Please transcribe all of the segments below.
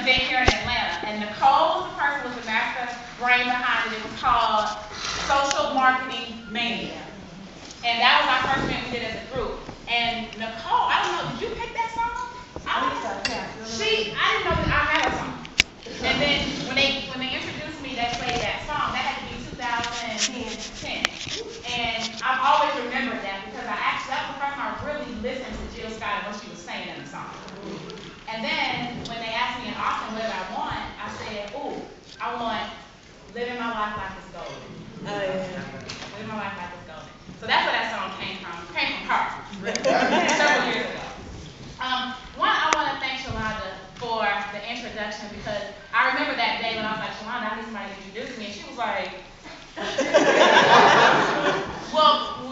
event here in Atlanta, and Nicole was the person with the master brain behind it. It was called Social Marketing Mania. And that was our first event we did as a group. And Nicole, I don't know, did you pick that song? I didn't know that I had a song. And then when they introduced me, they played that song. That had to be 2010. And I've always remembered that because that was the first time I really listened to Jill Scott and what she was saying in the song. And then when they asked me in Austin what did I want, I said, ooh, I want living my life like it's golden. Living my life like it's golden. So that's where that song came from. It came from her several years ago. One, I want to thank Shalonda for the introduction because I remember that day when I was like, Shalonda, I need somebody to introduce me, and she was like, well,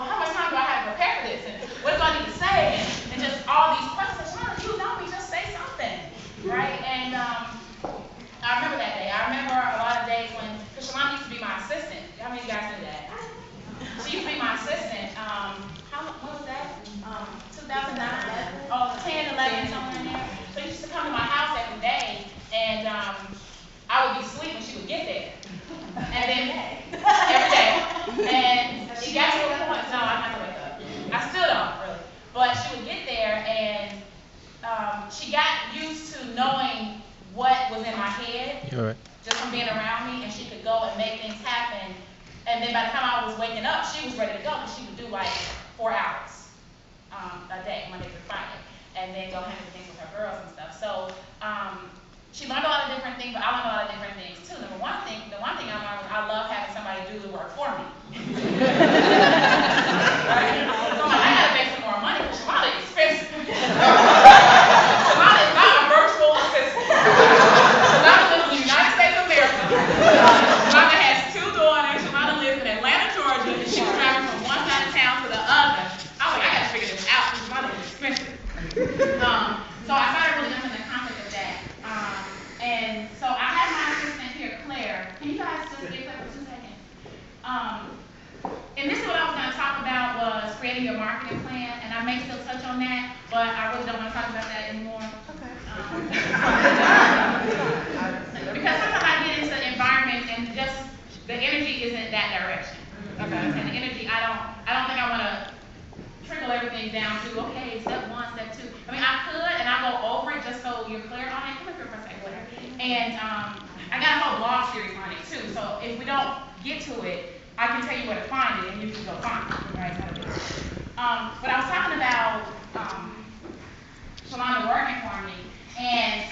how much time do I have to prepare for this, and what do I need to say, and just all these questions. Shalonda, you know me, just say something, right? And I remember that day. I remember a lot of days because Shalonda used to be my assistant. How many of you guys knew that? She used to be my assistant. What was that? 2009? 10, 11, somewhere in there. So she used to come to my house every day, and I would be asleep when she would get there. And then, every day. And it got to a point, no, I'm not going to wake up. I still don't, really. But she would get there, and she got used to knowing what was in my head, just from being around me, and she could go and make things happen. And then by the time I was waking up, she was ready to go, because she would do like 4 hours a day, Monday through Friday, and then go handle things with her girls and stuff. So she learned a lot of different things, but I learned a lot of different things too. The one thing I learned was I love having somebody do the work for me. Right? So I'm like, I gotta make some more money because Shalonda is expensive. Shalonda is not a virtual assistant. Shalonda lives in the United States of America. Shalonda has 2 daughters. Shalonda lives in Atlanta, Georgia, and she was driving from one side of town to the other. I was like, I gotta figure this out because Shalonda is expensive. So I started really understanding the concept of that. And so I have my assistant here, Claire. Can you guys just get Claire for 2 seconds? And this is what I was going to talk about was creating your marketing plan, and I may still touch on that, but I really don't want to talk about that anymore. Okay. Because sometimes I get into environments and just the energy isn't that direction. Okay. And the energy, I don't think I want to trickle everything down to, okay, step 1, step 2. I mean, I could, and I'll go over it just so you're clear on it. Come up here for a second, whatever. And I got a whole blog series on it, too. So if we don't get to it, I can tell you where to find it, and you can go find it. Right? But I was talking about Shalonda working for me, and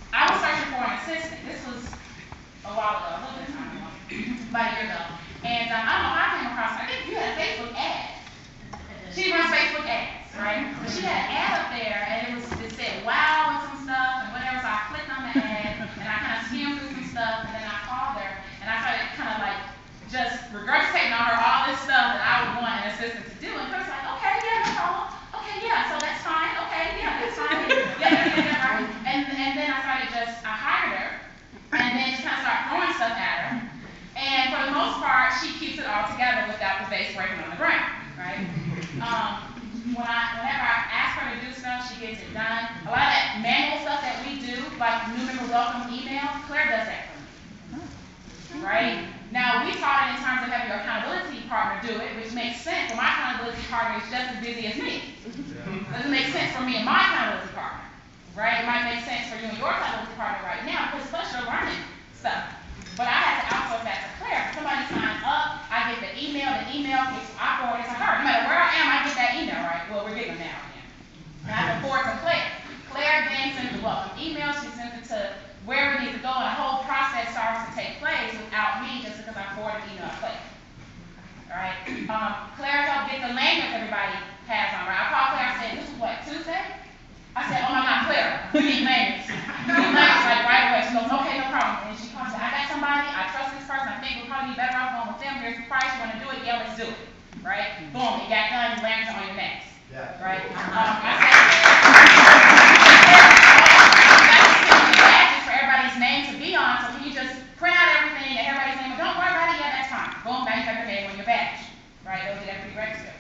I was searching for an assistant. This was a while ago, a little bit of time ago, about a year ago. And I don't know how I came across her. I think you had a Facebook ad. She runs Facebook ads, right? But she had an ad up there, and it said wow and some stuff and whatever. So I clicked on the ad, and I kind of skimmed through some stuff, and then I called her, and I started kind of like just regurgitating on her all this stuff that I would want an assistant to do. And Chris was like, okay, yeah, no problem. Okay, yeah, so that's fine. Okay, yeah, that's fine. Yeah, right. And then I hired her, and then just kind of started throwing stuff at her. And for the most part, she keeps it all together without the base breaking on the ground, right? Whenever I ask her to do stuff, she gets it done. A lot of that manual stuff that we do, like new member welcome email, Claire does that for me. Right? Now, we taught it in terms of having your accountability partner do it, which makes sense. But my accountability partner is just as busy as me. Doesn't make sense for me and my accountability partner. Right? It might make sense for you and your accountability partner right now, because plus you're learning stuff. But I had to outsource that to Claire. Somebody signs up, I get the email I forward it to her. No matter where I am, I get that email, right? Well, we're getting them now again. And I can forward it to Claire. Claire then sends the welcome email, she sends it to where we need to go, and the whole process starts to take place without me just because I forwarded the email to Claire. Alright? Claire helped get the language everybody has on, right? I called Claire, I said, this is what, Tuesday? I said, oh my God, Claire, you need language. You need language like right away. She goes, okay, no problem. And she comes and I got somebody, I trust this person, I think we'll probably be better off going with them. Here's the price, you want to do it? Yeah, let's do it. Right? Boom, it got done, you landed on your next. Yeah. Right? I said, badges for everybody's name to be on, so can you just print out everything and everybody's name? Don't worry about it, yeah, that's fine. Boom, now you have your name on your badge. Right? They'll do that pre-register.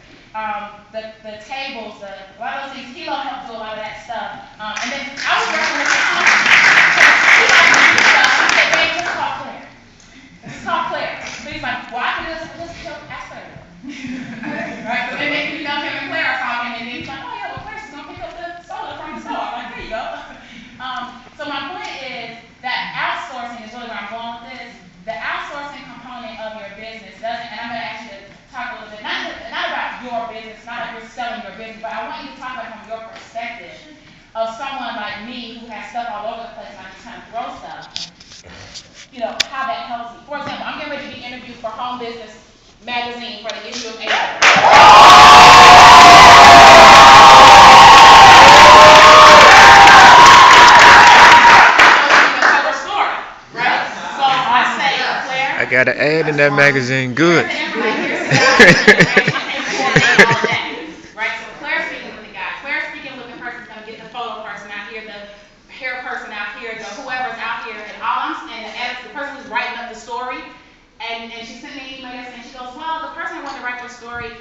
The tables, a lot of those things, Hilo helped do a lot of that stuff. And then I was working with how that helps you. For example, I'm getting ready to be interviewed for Home Business Magazine for the issue of April. I got an ad in that magazine. Good. Right, so Claire's speaking with the guy. Claire's speaking with the person who's going to get the photo person out here, the hair person out here, the whoever's out here, and the person who's writing up the story. And she sent me an email yesterday, and she goes, well, the person who wanted to write your story,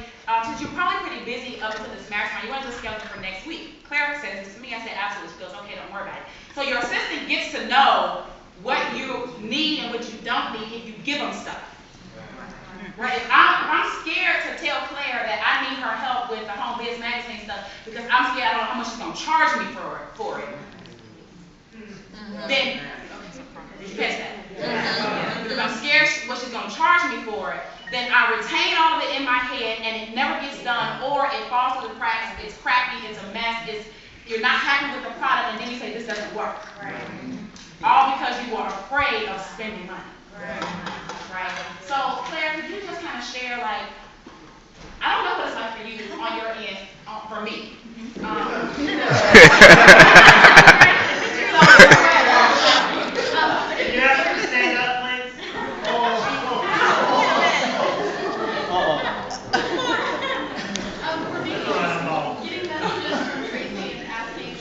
since you're probably pretty busy up until this MasterMind, you want to just schedule for next week. Claire says this to me. I said, absolutely. She goes, okay, don't worry about it. So your assistant gets to know what you need and what you don't need if you give them stuff. Right? If I'm scared to tell Claire that I need her help with the Home Biz Magazine stuff because I'm scared I don't know how much she's going to charge me for it. Then, did you catch that? Because I'm scared what she's going to charge me for it, then I retain all of it in my head and it never gets done, or it falls through the cracks, it's crappy, it's a mess, you're not happy with the product, and then you say this doesn't work. Right. All because you are afraid of spending money. Right? So, Claire, could you just kind of share, I don't know what it's like for you on your end, for me. Did you ask her to stand up, please? For me, getting messages from Tracey and asking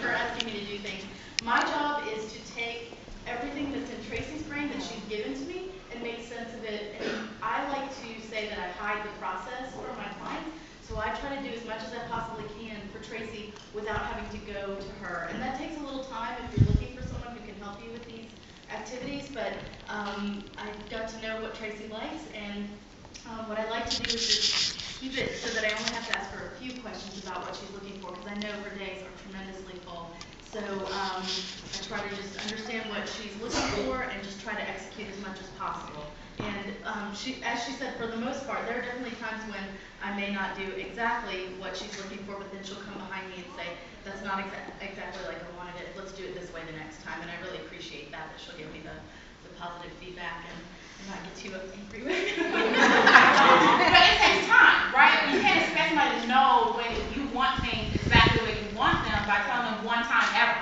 for asking me to do things. My job is to take everything that's in Tracey's brain that she's given to me and make sense of it. And I like to say that I hide the process from my clients. So I try to do as much as I possibly can for Tracey without having to go to her. And that takes a little time if you're looking for someone who can help you with these activities. But I got to know what Tracey likes, and what I like to do is just keep it so that I only have to ask her a few questions about what she's looking for, because I know her days are tremendously full. So I try to just understand what she's looking for and just try to execute as much as possible. And as she said, for the most part, there are definitely times when I may not do exactly what she's looking for, but then she'll come behind me and say, that's not exactly like I wanted it, let's do it this way the next time. And I really appreciate that she'll give me the positive feedback and not get too angry with me. But it takes time, right? You can't expect somebody to know when you want things exactly the way you want them by telling them one time ever.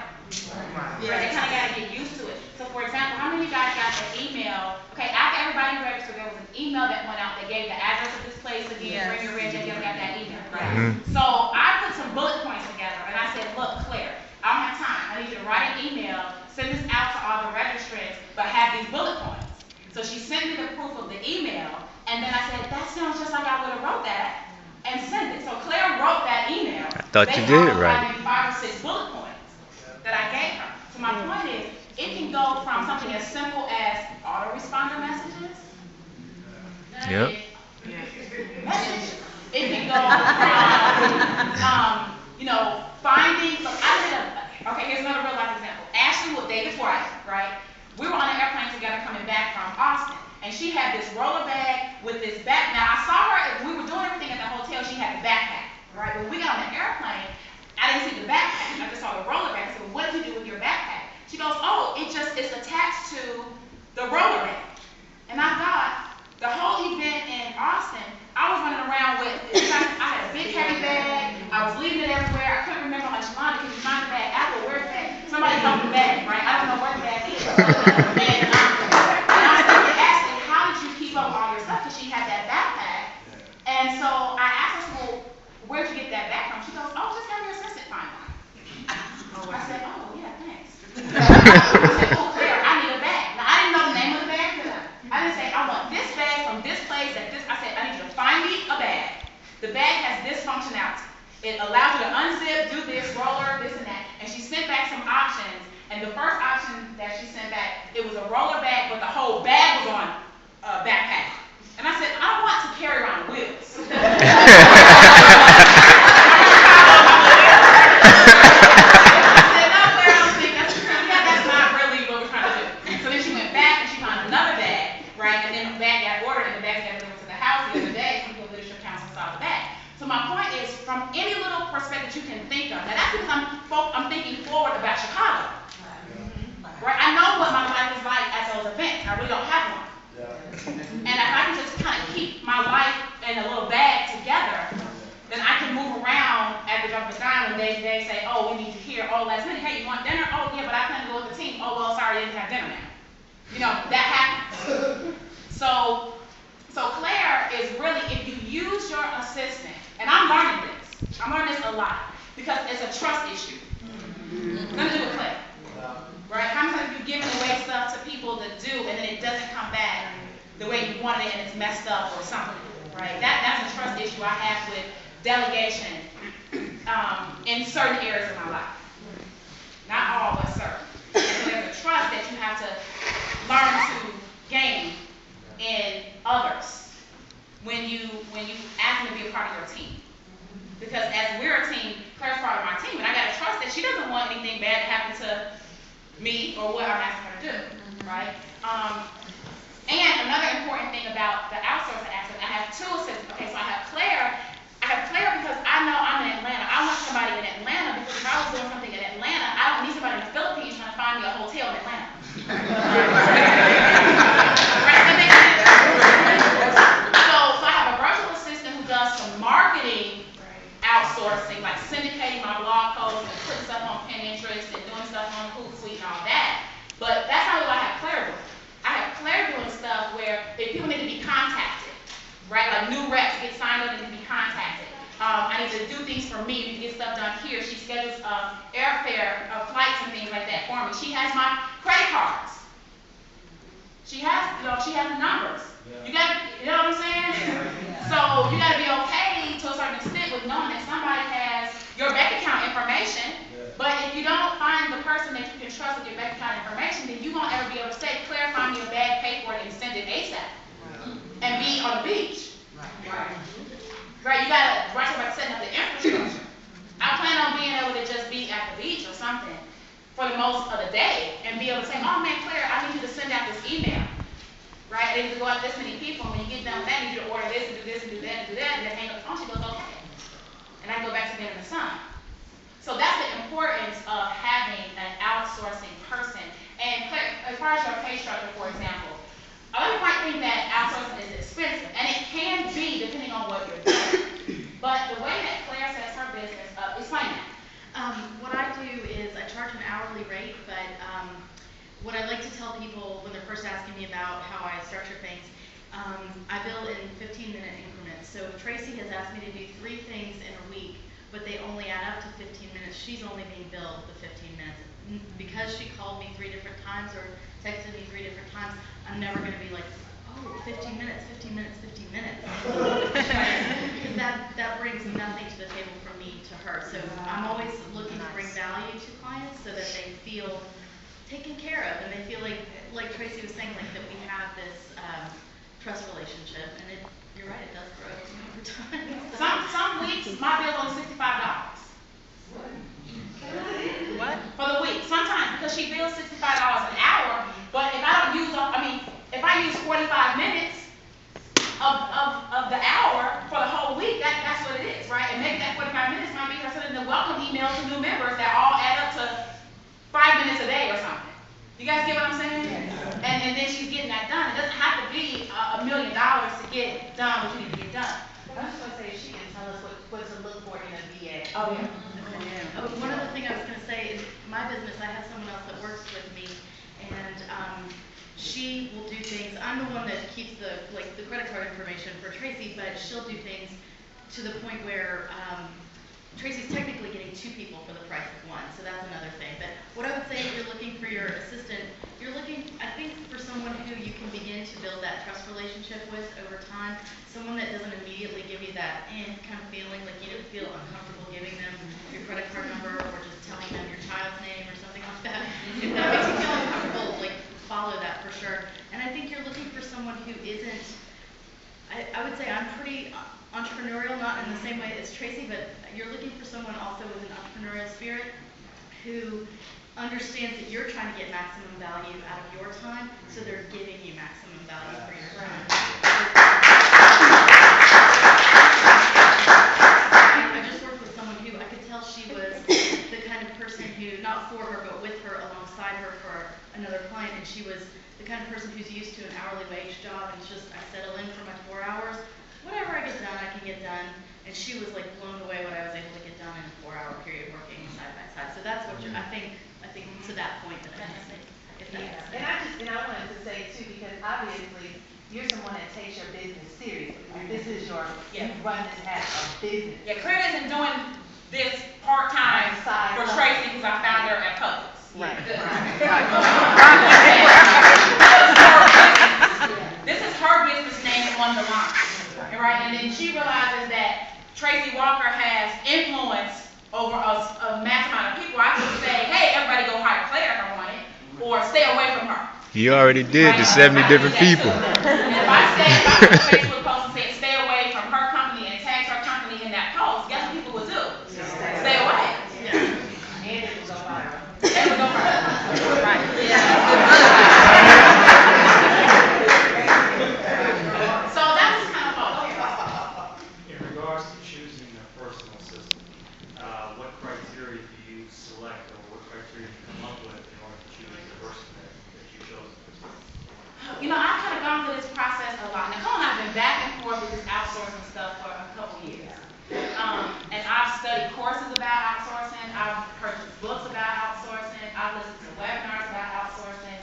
Yeah. They kind of got to get used to it. So, for example, how many of you guys got the email? Okay, after everybody registered, there was an email that went out that gave the address of this place again. Bring your red. You ever got that email, right? So I put some bullet points together, and I said, look, Claire, I don't have time. I need you to write an email, send this out to all the registrants, but have these bullet points. So she sent me the proof of the email, and then I said, that sounds just like I would have wrote that and sent it. So Claire wrote that email. I thought you did it right. 5 or 6 bullet points that I gave her. So my point is, it can go from something as simple as autoresponder messages. Yep. Messages. It can go from, finding. So okay, here's another real life example. Ashley with David's wife, right? We were on an airplane together coming back from Austin, and she had this roller bag with this back. Now, I saw her, we were doing everything at the hotel, she had the backpack, right? When we got on the airplane, I didn't see the backpack, I just saw the roller bag. I said, well, what did you do with your backpack? She goes, oh, it's attached to the roller bag. And I thought, the whole event in Austin, I was running around with, I had a big heavy bag, I was leaving it everywhere, I couldn't remember how much money, can you find the bag? Apple, where's the bag? Somebody help the bag, right? I don't know where the bag is. And I was thinking, Ashley, how did you keep up all your stuff? Because she had that backpack. And so I asked her, well, where'd you get that bag from? She goes, oh, just have your assistant find one. I said, oh, yeah, thanks. I said, oh, Claire, I need a bag. Now, I didn't know the name of the bag, did I? I didn't say, I want this bag from this place at this. I said, I need you to find me a bag. The bag has this functionality. It allows you to unzip, do this, roller, this and that. And she sent back some options. And the first option that she sent back, it was a roller bag, but the whole bag was on a backpack. And I said, I want to carry around wheels. From any little perspective you can think of. Now that's because I'm thinking forward about Chicago. Right? I know what my life is like as a dinner now. You know, that happens. So Claire is really, if you use your assistant, and I'm learning this a lot, because it's a trust issue. Nothing to do with Claire. Right? How many times have you given away stuff to people to do, and then it doesn't come back the way you wanted it, and it's messed up or something, right? That's a trust issue I have with delegation in certain areas of my life. Not all, but certain. And so there's a trust that you have to learn to gain in others when you ask them to be a part of your team. Because as we're a team, Claire's part of my team, and I gotta trust that she doesn't want anything bad to happen to me or what I'm asking her to do, right? And another important thing about the outsourcing aspect, I have two assistants. Okay, so I have Claire because I know I'm in Atlanta. I want somebody in Atlanta because if I was doing something in Atlanta, I don't need somebody in the Philippines trying to find me a hotel in Atlanta. Right? That makes sense. So I have a virtual assistant who does some marketing outsourcing, like syndicating my blog posts and putting stuff on Pinterest and doing stuff on Hootsuite and all that. But that's not what I have Claire doing. I have Claire doing stuff where if people need to be contacted, right? Like new reps get signed up and need to be contacted. I need to do things for me, need to get stuff done here. She schedules airfare, flights and things like that for me. She has my credit cards. She has the numbers. Yeah. You know what I'm saying? Yeah. So you gotta be okay to a certain extent with knowing that somebody has your bank account information. Yeah. But if you don't find the person that you can trust with your bank account information, then you won't ever be able to say, Claire, find me a bag, pay for it, and send it ASAP. Right. And be on the beach. Right. Right, you gotta about setting up the infrastructure. I plan on being able to just be at the beach or something for the most of the day and be able to say, oh man, Claire, I need you to send out this email. Right? I need to go out to this many people, and when you get done with that, I need you to order this and do this and do that and do that, and then hang up the phone. She goes, okay. And I go back to being in the sun. So that's the importance of having an outsourcing person. And Claire, as far as your pay structure, for example, other people might think that outsourcing is expensive, and it can be depending on what you're doing. But the way that Claire sets her business up, explain that. What I do is I charge an hourly rate, but what I like to tell people when they're first asking me about how I structure things, I bill in 15-minute increments. So Tracey has asked me to do 3 things in a week, but they only add up to 15 minutes. She's only being billed the 15 minutes. Because she called me 3 different times or texted me 3 different times, I'm never going to be like, oh, 15 minutes, 15 minutes, 15 minutes. Because that brings nothing to the table from me to her. So I'm always looking to bring value to clients so that they feel taken care of and they feel like Tracey was saying, like that we have this trust relationship, and you're right, it does grow over time. Some weeks my bill is $65. What? For the week. Sometimes because she bills $65 an hour, but if I don't use if I use 45 minutes of the hour for the whole week, that's what it is, right? And maybe that 45 minutes might be her sending the welcome email to new members that all add up to 5 minutes a day or something. You guys get what I'm saying? Yeah. And then she's getting that done. It doesn't have to be $1 million to get done what you need to get done. I was going to say she can tell us what to look for in a VA. Oh yeah. One other thing I was going to say is my business, I have someone else that works with me, and she will do things. I'm the one that keeps the credit card information for Tracey, but she'll do things to the point where Tracey's technically getting 2 people for the price of 1, so that's another thing. But what I would say, if you're looking for your assistant, you're looking, I think, for someone who you can begin to build that trust relationship with over time. Someone that doesn't immediately give you that kind of feeling, like you don't feel uncomfortable giving them your credit card number or just telling them your child's name or something like that. If that makes you feel uncomfortable, follow that for sure. And I think you're looking for someone who isn't, I would say I'm pretty entrepreneurial, not in the same way as Tracey, but you're looking for someone also with an entrepreneurial spirit who understands that you're trying to get maximum value out of your time, so they're giving you maximum value for your time. I just worked with someone who I could tell she was the kind of person who, not for her, but with her, alongside her for another client, and she was the kind of person who's used to an hourly wage job, and it's just, I settle in for my 4 hours, whatever I get done, I can get done, and she was blown away what I was able to get done in a 4-hour period working side by side. So that's what I think to that point that I just think, if Yeah, and I wanted to say too, because obviously, you're someone that takes your business seriously. Like, this is your, you run this as a business. Yeah, Claire isn't doing this part-time for Tracey because I found her at Publix. Right. This is her business name on the line, right? And then she realizes that Tracey Walker has influence over a massive amount of people. I could say, hey, everybody go hire Claire if I want it, or stay away from her. You already did the 70 different people. And if I put a Facebook post and say stay away from her company and tag her company in that post, guess what people would do? Stay away. And it will go viral. They would go viral. Right. So that was kind of fun. In regards to choosing a personal assistant, what criteria do you select, or what criteria do you come up with in order to choose the person that you chose? You know, I've kind of gone through this process a lot. Nicole and I have been back and forth with this outsourcing stuff for a couple years. And I've studied courses about outsourcing. I've purchased books about outsourcing. I've listened to webinars about outsourcing.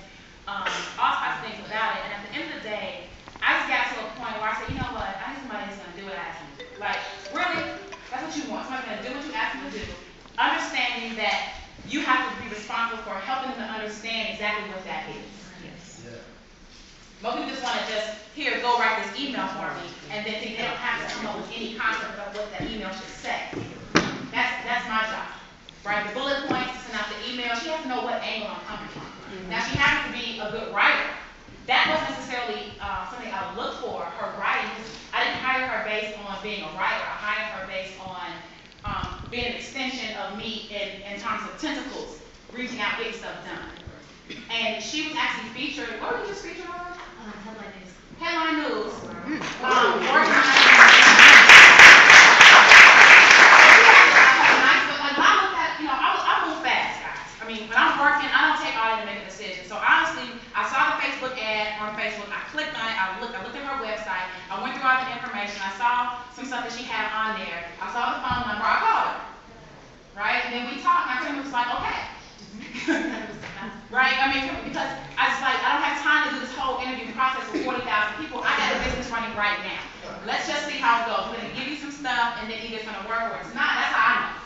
All types of things about it. And at the end of the day, I just got to a point where I said, you know what? I need somebody that's going to do what I ask them to do. Like, really? That's what you want. Somebody's going to do what you ask them to do. Understanding that you have to be responsible for helping them to understand exactly what that is. Most people just want to here, go write this email for me, and then think they don't have to come up with any concept of what that email should say. That's my job, right? The bullet points, send out the email. She has to know what angle I'm coming from. Now, she happens to be a good writer. That wasn't necessarily something I would look for, her writing. I didn't hire her based on being a writer. I hired her based on being an extension of me in terms of tentacles, reaching out, getting stuff done. And she was actually featured, what were you just featured on? Headline news. Headline News. I move fast, guys. I mean, when I'm working, I don't take all day to make a decision. So honestly, I saw the Facebook ad on Facebook. I clicked on it. I looked at her website. I went through all the information. I saw some stuff that she had on there. I saw the phone number. I called her. Right? And then we talked. And I pretty much was like, okay. Right? I mean, because I was like, I don't have time to do this whole interview process with 40,000 people. I got a business running right now. Let's just see how it goes. I'm going to give you some stuff, and then either it's going to work or it's not. That's how I know.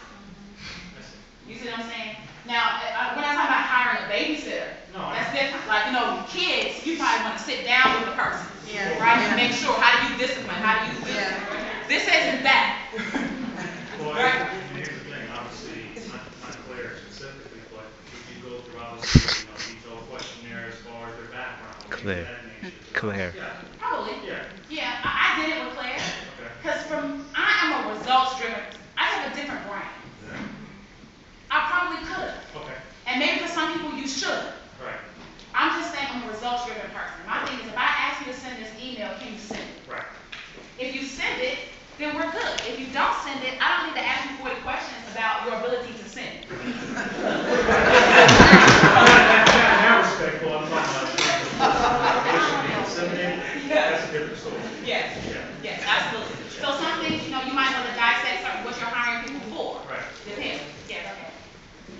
You see what I'm saying? Now, when I talk about hiring a babysitter, that's different. Like, you know, kids, you probably want to sit down with the person, right? And make sure, how do you discipline? How do you do this? This isn't that. Well, right? Here's the thing, obviously, it's not clear specifically, but if you go through, obviously, detailed questionnaire as far as their background, Claire. Claire. Yeah. Probably. Yeah. Yeah, I did it with Claire. Okay. Because I am a results-driven, I have a different brain. Yeah. I probably could have. Okay. And maybe for some people you should. Right. I'm just saying I'm a results-driven person. My thing is, if I ask you to send this email, can you send it? Right. If you send it, then we're good. If you don't send it, I don't need to ask you 40 questions about your ability to send it. Now respectful, I'm talking about that's a different story. Yes. Yeah. Yes, absolutely. So some things, you might want to dissect what you're hiring people for. Right. Depends. Yes, okay.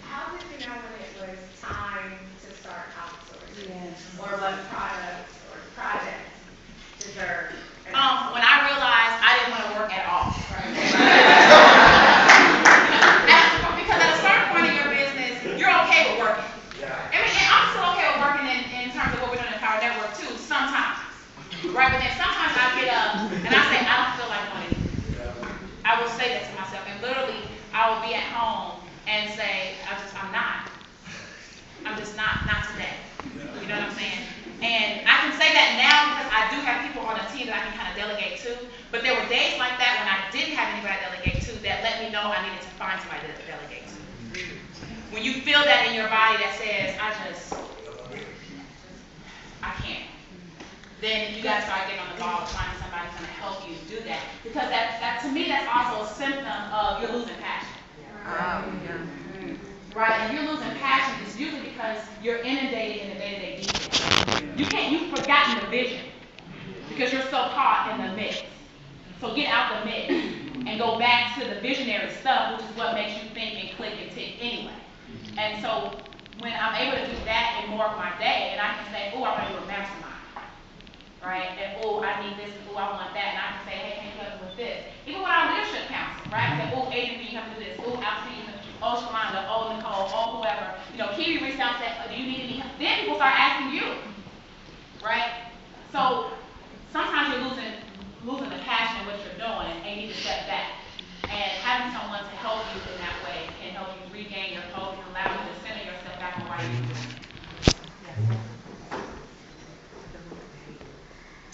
How did you know when it was time to start outsourcing? Or what products or projects deserve? When I realized I didn't want to work at all. Because at a certain point in your business, you're okay with working. I mean, and I'm still okay with working in terms of what we're doing in Power Network too, sometimes. Right? But then sometimes I get up and I say, I don't feel like doing it. I will say that to myself. And literally, I will be at home and say, I'm just not today. You know what I'm saying? And I can say that now because I do have people on the team that I can kind of delegate to. But there were days like that when I didn't have anybody to delegate to that let me know I needed to find somebody to delegate to. When you feel that in your body that says, I can't, then you gotta start getting on the ball, finding somebody who's gonna help you do that. Because that to me, that's also a symptom of you're losing passion. Right? And you're losing passion is usually because you're inundated in the day-to-day details. You've forgotten the vision because you're so caught in the mix. So get out the mix and go back to the visionary stuff, which is what makes you think and click and tick anyway. And so when I'm able to do that in more of my day, and I can say, oh, I want to do a mastermind, right? And oh, I need this, and oh, I want that, and I can say, hey, can you help me with this? Even when I'm leadership council, right? I say, oh, Aiden, can you help me with this? Oh, Alfie, oh, Shalonda, oh, Nicole, oh, whoever. Kiwi reached out and said, do you need any help? Then people start asking you, right? So sometimes you're losing the passion in what you're doing, and you need to step back. And having someone to help you in that way can help you regain your focus and allow you to center yourself back on why you're doing it.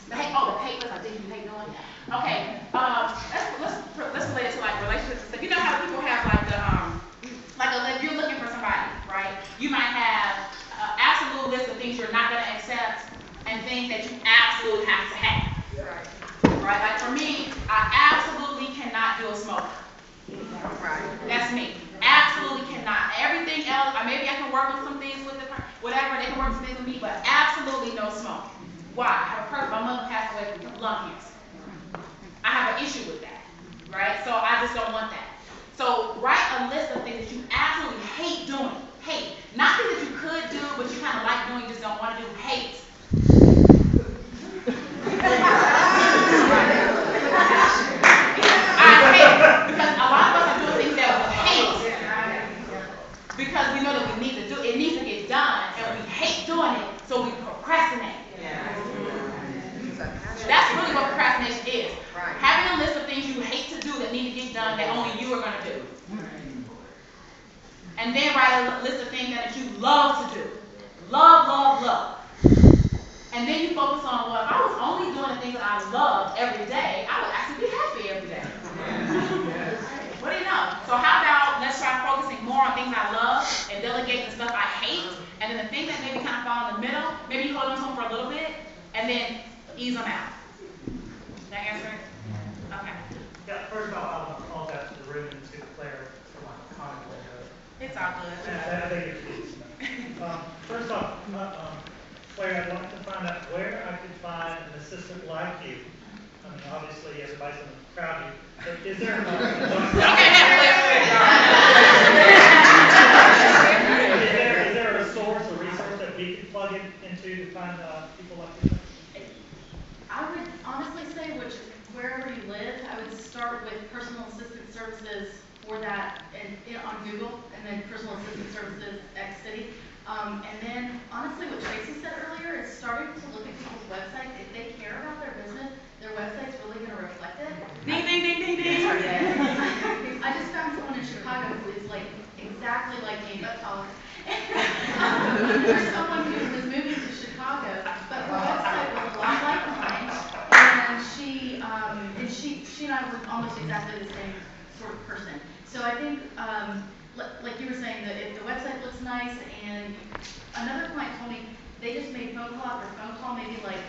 The papers, I think you hate doing that. Okay, let's relate it to like relationships and stuff. You know how people have if you're looking for somebody, right? You might have an absolute list of things you're not going to accept and things that you absolutely have to have. Right? Like for me, I absolutely cannot do a smoker. Right. That's me. Absolutely cannot. Everything else, maybe I can work on some things with it, whatever, they can work on some things with me, but absolutely no smoking. Why? I have a person, my mother passed away from lung cancer. I have an issue with that, right? So I just don't want that. So write a list of things that you absolutely hate doing. Hate. Not things that you could do, but you kind of like doing, just don't want to do. Hate. I hate it. Because a lot of us are doing things that we hate. Because we know that we need to do it. It needs to get done, and we hate doing it, so we procrastinate. That's really what procrastination is. Having a list of things you hate to do that need to get done that only you are going to do. And then write a list of things that you love to do. Love. And then you focus on, well, if I was only doing the things that I love every day, I would actually be happy every day. What do you know? So how about let's try focusing more on things I love and delegate the stuff I hate, and then the things that maybe kind of fall in the middle, maybe you hold on to them for a little bit, and then ease them out. Did that answer it? Okay. Yeah, first of all, I want to apologize to the room and to Claire for my comment later. It's all good. I think it's easy. First off, Claire, I'd like to find out where I could find an assistant like you. I mean, obviously, everybody's going to crowd you. But is there is there a source, a resource that we could plug into to find people like you? I would honestly say wherever you live, I would start with personal assistant services for that on Google, and then personal assistant services X City. And then honestly, what Tracey said earlier is starting to look at people's websites. If they care about their business, their website's really going to reflect it. Ding, ding, ding, ding, ding. I just found someone in Chicago who is like exactly like me, but taller. There's someone who was moving to Chicago, but her website was a lot like mine, and she and I were almost exactly the same sort of person. So I think, like you were saying, that if the website looks nice, and another client told me they just made phone call after phone call, maybe like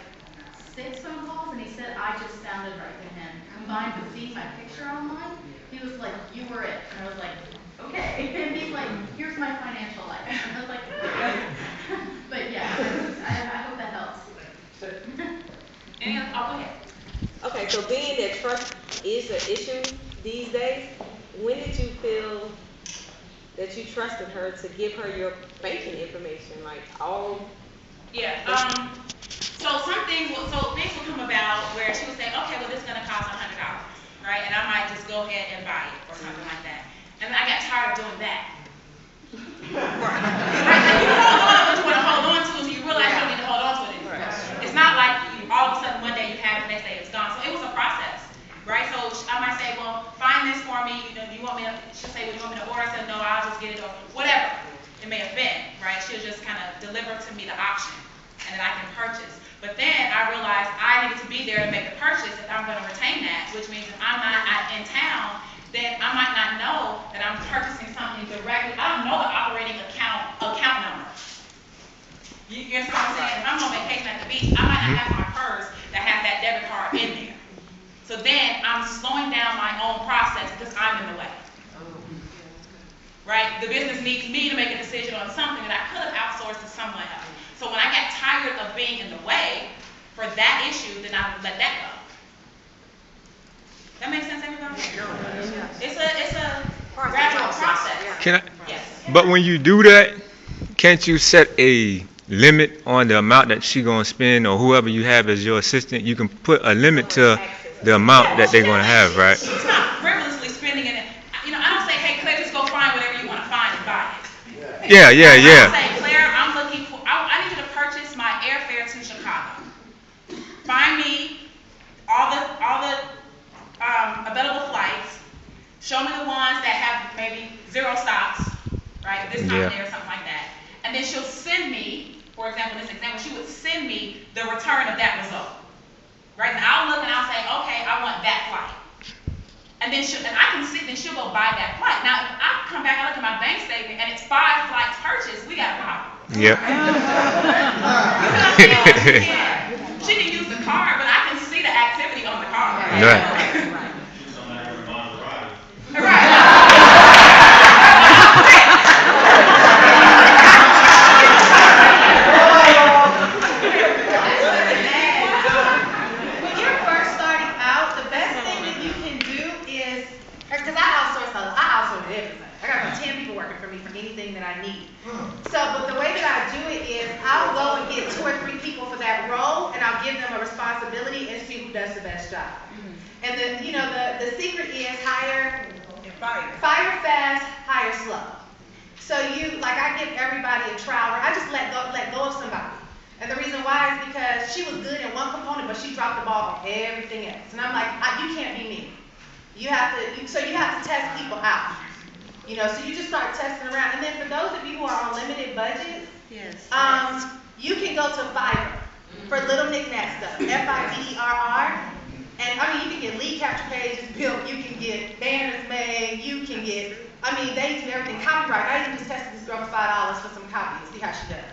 6 phone calls, and he said I just sounded right to him. Combined with seeing my picture online, he was like, "You were it," and I was like, "Okay." And he's like, "Here's my financial life." And I was like, "Okay." But yeah, I hope that helps. Any other? Oh, go ahead. Okay, so being that trust is an issue these days, when did you feel that you trusted her to give her your banking information? Like all? Yeah. So things will come about where she would say, okay, well, this is going to cost $100, right? And I might just go ahead and buy it or something like that. And I got tired of doing that. Right. Like you hold on to what you want to hold on to, so you realize you don't need to hold on to it anymore. It's not like all of a sudden one day you have it, the next day it's gone. So it was a process, right? So I might say, well, find this for me. Do you want me to? She'll say, well, you want me to order? I said, no, I'll just get it or whatever it may have been, right? She'll just kind of deliver to me the option, and then I can purchase. But then I realized I needed to be there to make the purchase if I'm going to retain that, which means if I'm not in town, then I might not know that I'm purchasing something directly. I don't know the operating account number. You understand what I'm saying? If I'm on vacation at the beach, I might not have my purse that has that debit card in there. So then I'm slowing down my own process because I'm in the way. Right? The business needs me to make a decision on something that I could have outsourced to someone else. So when I got tired of being in the way for that issue, then I would let that go. That makes sense, everybody? It's a gradual process. Can I? Yes. But when you do that, can't you set a limit on the amount that she gonna spend, or whoever you have as your assistant? You can put a limit to the amount that they're gonna have, right? She's not frivolously spending it. You know, I don't say, hey, Claire, just go find whatever you want to find and buy it. Yeah. I say, Claire, I'm looking for, I need you to purchase my airfare to Chicago. Find me all the available flights. Show me the ones that have maybe 0 stops, right? This time of day or something like that. And then she'll send me, for example, she would send me the return of that result. Right? And I'll look and I'll say, okay, I want that flight. And then I can see, then she'll go buy that flight. Now, if I come back and look at my bank statement and it's 5 flights purchased, we got a problem. Yep. She can use the card, but I can see the activity on the card. Right. When you're first starting out, the best thing that you can do is, because I outsource everything. I got about 10 people working for me for anything that I need. So, but the way that I do it is I'll go and get 2 or 3 people for that role, and I'll give them a responsibility and see who does the best job. And the secret is fire fast, hire slow. So I give everybody a trial where I just let go of somebody. And the reason why is because she was good in one component, but she dropped the ball on everything else. And I'm like, you can't be me. You have to test people out. So you just start testing around. And then for those of you who are on limited budgets, you can go to Fiverr for little knick-knack stuff. FIVERR. And you can get lead capture pages built, you can get banners made, you can get, they do everything. Copyright. I even just tested this girl for $5 for some copy and see how she does.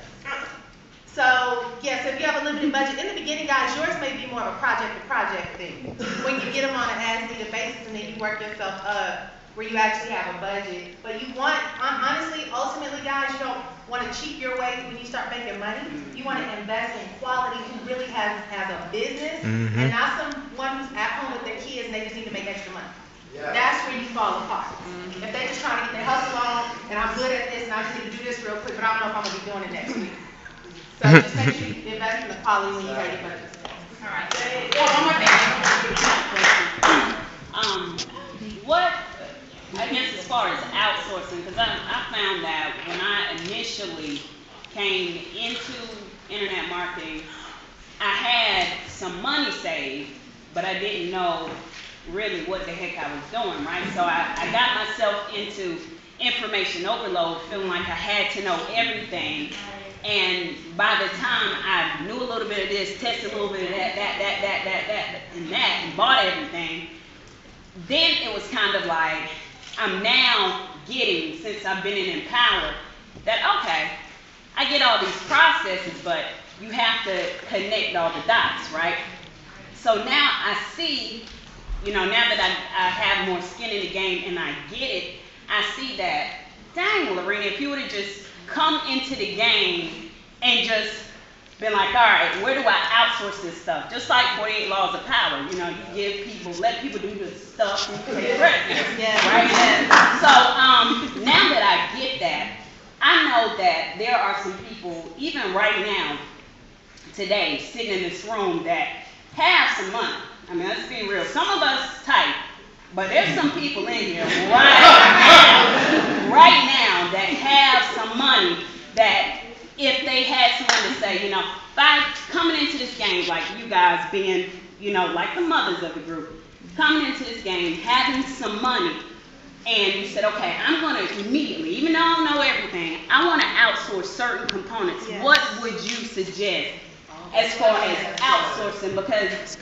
So, yes, if you have a limited budget, in the beginning, guys, yours may be more of a project-to-project thing. When you get them on an as-needed basis and then you work yourself up where you actually have a budget. But you want, honestly, ultimately, guys, you don't want to cheat your way when you start making money. You want to invest in quality who really has a business and not someone who's at home with their kids and they just need to make extra money. That's where you fall apart. If they're just trying to get their hustle on and I'm good at this and I just need to do this real quick, but I don't know if I'm going to be doing it next week. So just make sure you invest in the quality when you have your budget. All right. One more thing. What, I guess as far as outsourcing, because I found that when I initially came into internet marketing, I had some money saved, but I didn't know really what the heck I was doing, right? So I got myself into information overload, feeling like I had to know everything. And by the time I knew a little bit of this, tested a little bit of that, and bought everything, then it was kind of like, I'm now getting, since I've been in Empower, that okay, I get all these processes, but you have to connect all the dots, right? So now I see, now that I have more skin in the game and I get it, I see that, dang, Lorena, if you would have just come into the game and just been like, all right, where do I outsource this stuff? Just like 48 Laws of Power, you let people do the stuff and take credit for it, right? So now that I get that, I know that there are some people, even right now, today, sitting in this room that have some money. Let's be real. Some of us tight, but there's some people in here right now that have some money that if they had someone to say, by coming into this game, like you guys being, like the mothers of the group, coming into this game, having some money, and you said, okay, I'm going to immediately, even though I don't know everything, I want to outsource certain components. Yes. What would you suggest as far as outsourcing? Because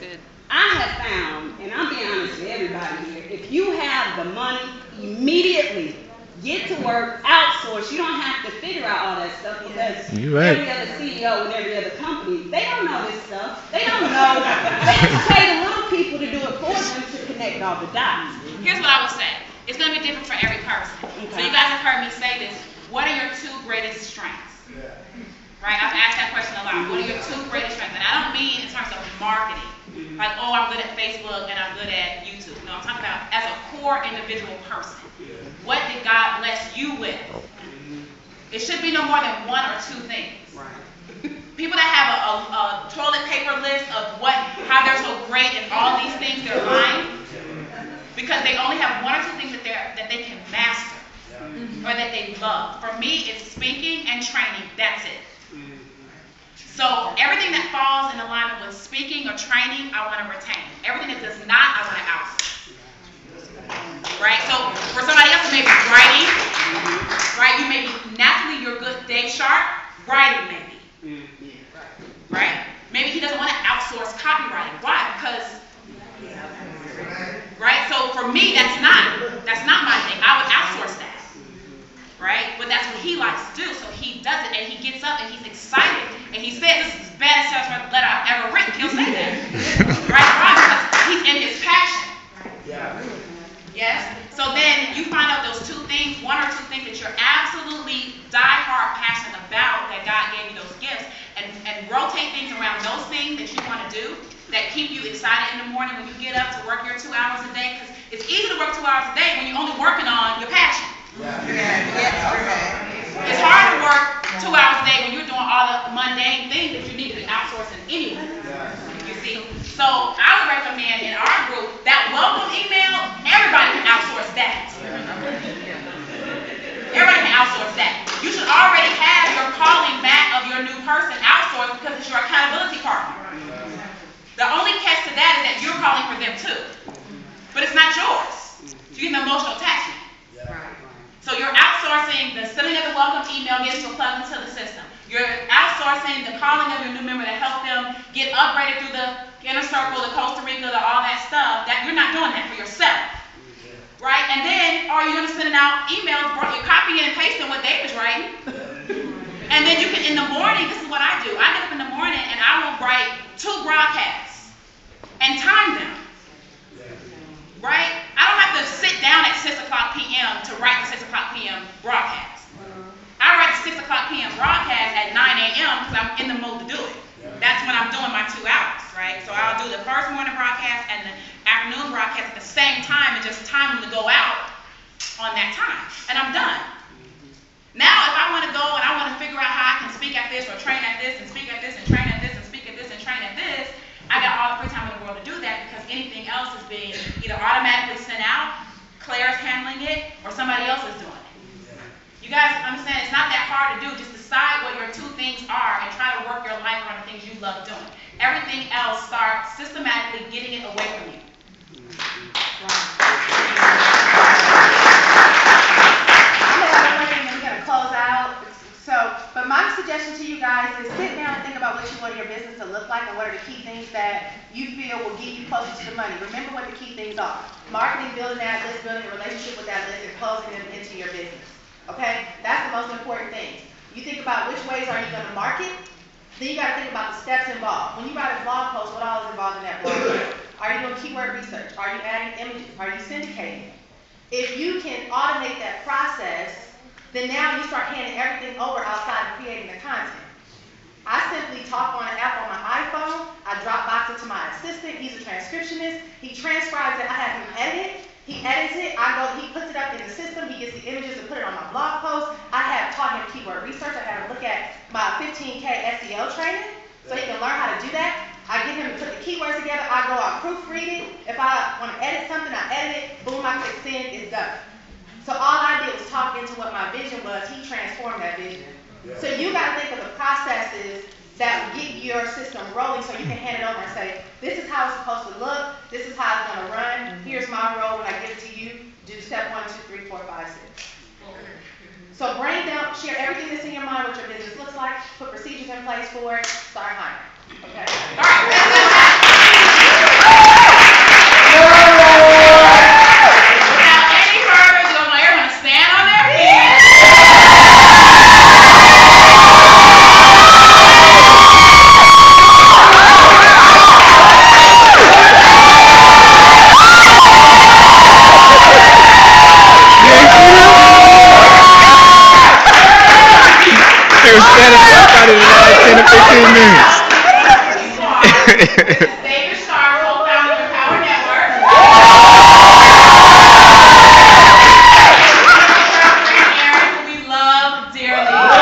I have found, and I'm being honest with everybody here, if you have the money, immediately get to work, outsource. You don't have to figure out all that stuff because every other CEO and every other company, they don't know this stuff. They don't know. They just pay the little people to do it for them to connect all the dots. Here's what I would say. It's going to be different for every person. Okay. So you guys have heard me say this. What are your 2 greatest strengths? Right? I've asked that question a lot. What are your 2 greatest strengths? And I don't mean in terms of marketing. Like, I'm good at Facebook and I'm good at YouTube. No, I'm talking about as a core individual person. What did God bless you with? It should be no more than 1 or 2 things. Right. People that have a toilet paper list of how they're so great and all these things, they're lying because they only have 1 or 2 things that they can master or that they love. For me, it's speaking and training. That's it. So everything that falls in alignment with speaking or training, I want to retain. Everything that does not, I want to outsource. Right? So for somebody else, it may be writing. Right? You may be naturally you're good, Dave Sharpe. Writing maybe. Right? Maybe he doesn't want to outsource copywriting. Why? Because, right? So for me, that's not my thing. I would outsource that. Right? But that's what he likes to do. So he does it, and he gets up, and he's excited, and he says, "This is the best salesman letter I've ever written." He'll say that. Right? Why? Because he's in his passion. Yes? So then you find out those 2 things, 1 or 2 things that you're absolutely die-hard passionate about, that God gave you those gifts, and rotate things around those things that you want to do that keep you excited in the morning when you get up to work your 2 hours a day. Because it's easy to work 2 hours a day when you're only working on your passion. It's hard to work 2 hours a day when you're doing all the mundane things that you need to be outsourcing anyway. You see? So I would recommend in our group that welcome email, everybody can outsource that. Everybody can outsource that. You should already have your calling back of your new person outsourced because it's your accountability partner. The only catch to that is that you're calling for them too. But it's not yours. You get an emotional attachment. So you're outsourcing the sending of the welcome email, getting to plug into the system. You're outsourcing the calling of your new member to help them get upgraded through the inner circle, the Costa Rica, all that stuff. That you're not doing that for yourself. Right? And then are you going to send out emails, you're copying and pasting what Dave was writing. And then you can, in the morning, this is what I do. I get up in the morning and I will write 2 broadcasts and time them. Right? I don't have to sit down at 6 o'clock p.m. to write the 6 o'clock p.m. broadcast. I write the 6 o'clock p.m. broadcast at 9 a.m. because I'm in the mood to do it. That's when I'm doing my 2 hours, right? So I'll do the first morning broadcast and the afternoon broadcast at the same time and just time them to go out on that time. And I'm done. Now, if I want to go and I want to figure out how I can speak at this or train at this and speak at this and train at this and speak at this and train at this, I got all the free time in the world to do that because anything else is being either automatically sent out, Claire's handling it, or somebody else is doing it. You guys understand it's not that hard to do. Just decide what your 2 things are and try to work your life around the things you love doing. Everything else starts systematically getting it away from you. We're going to close out. But my suggestion to you guys is sit down and think about what you want your business to look like and what are the key things that you feel will get you closer to the money. Remember what the key things are. Marketing, building that list, building a relationship with that list, and closing them into your business. Okay? That's the most important thing. You think about which ways are you going to market, then you got to think about the steps involved. When you write a blog post, what all is involved in that blog post? Are you doing keyword research? Are you adding images? Are you syndicating? If you can automate that process, then now you start handing everything over outside of creating the content. I simply talk on an app on my iPhone. I drop box it to my assistant. He's a transcriptionist. He transcribes it. I have him edit it. He edits it. He puts it up in the system. He gets the images and put it on my blog post. I have taught him keyword research. I have him look at my 15K SEO training so he can learn how to do that. I get him to put the keywords together. I go out proofread it. If I want to edit something, I edit it. Boom, I click send. It's done. So all I did was talk into what my vision was. He transformed that vision. So you got to think of the processes that will get your system rolling so you can hand it over and say, this is how it's supposed to look. This is how it's going to run. Here's my role when I give it to you. Do step 1, 2, 3, 4, 5, 6. So brain dump, share everything that's in your mind, what your business looks like, put procedures in place for it, start hiring. Okay? All right. Without any further ado, I want everyone to stand on their feet. They were standing outside in the last 10 to 15 minutes. Dave Sharpe, co-founder of Power Network. Who we love dearly.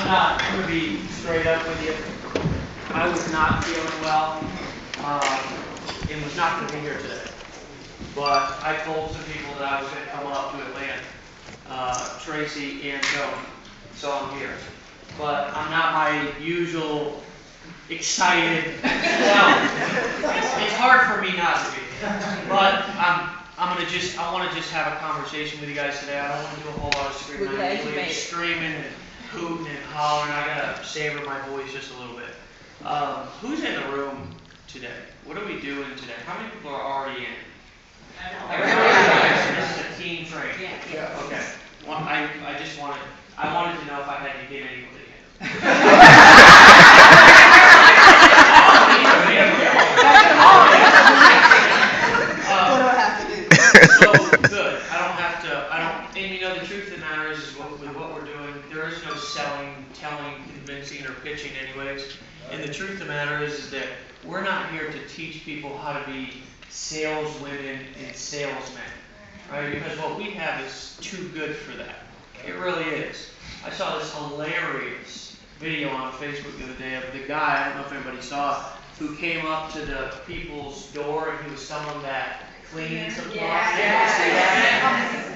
I'm gonna be straight up with you. I was not feeling well, and was not gonna be here today. But I told some people that I was gonna come up to Atlanta, Tracey and Joan, so I'm here. But I'm not my usual excited self. It's hard for me not to be. But I want to just have a conversation with you guys today. I don't want to do a whole lot of screaming. I'm really screaming and hooting and hollering. I gotta savor my voice just a little bit. Who's in the room today? What are we doing today? How many people are already in? This is a team train. Yeah. Okay. Well, I wanted to know if I had to get anybody in. So good. And you know, the truth of the matter is with what we're doing, there is no selling, telling, convincing, or pitching anyways. And the truth of the matter is that we're not here to teach people how to be saleswomen and salesmen, right? Because what we have is too good for that. It really is. I saw this hilarious video on Facebook the other day of the guy, I don't know if anybody saw it, who came up to the people's door and he was selling that cleaning supplies.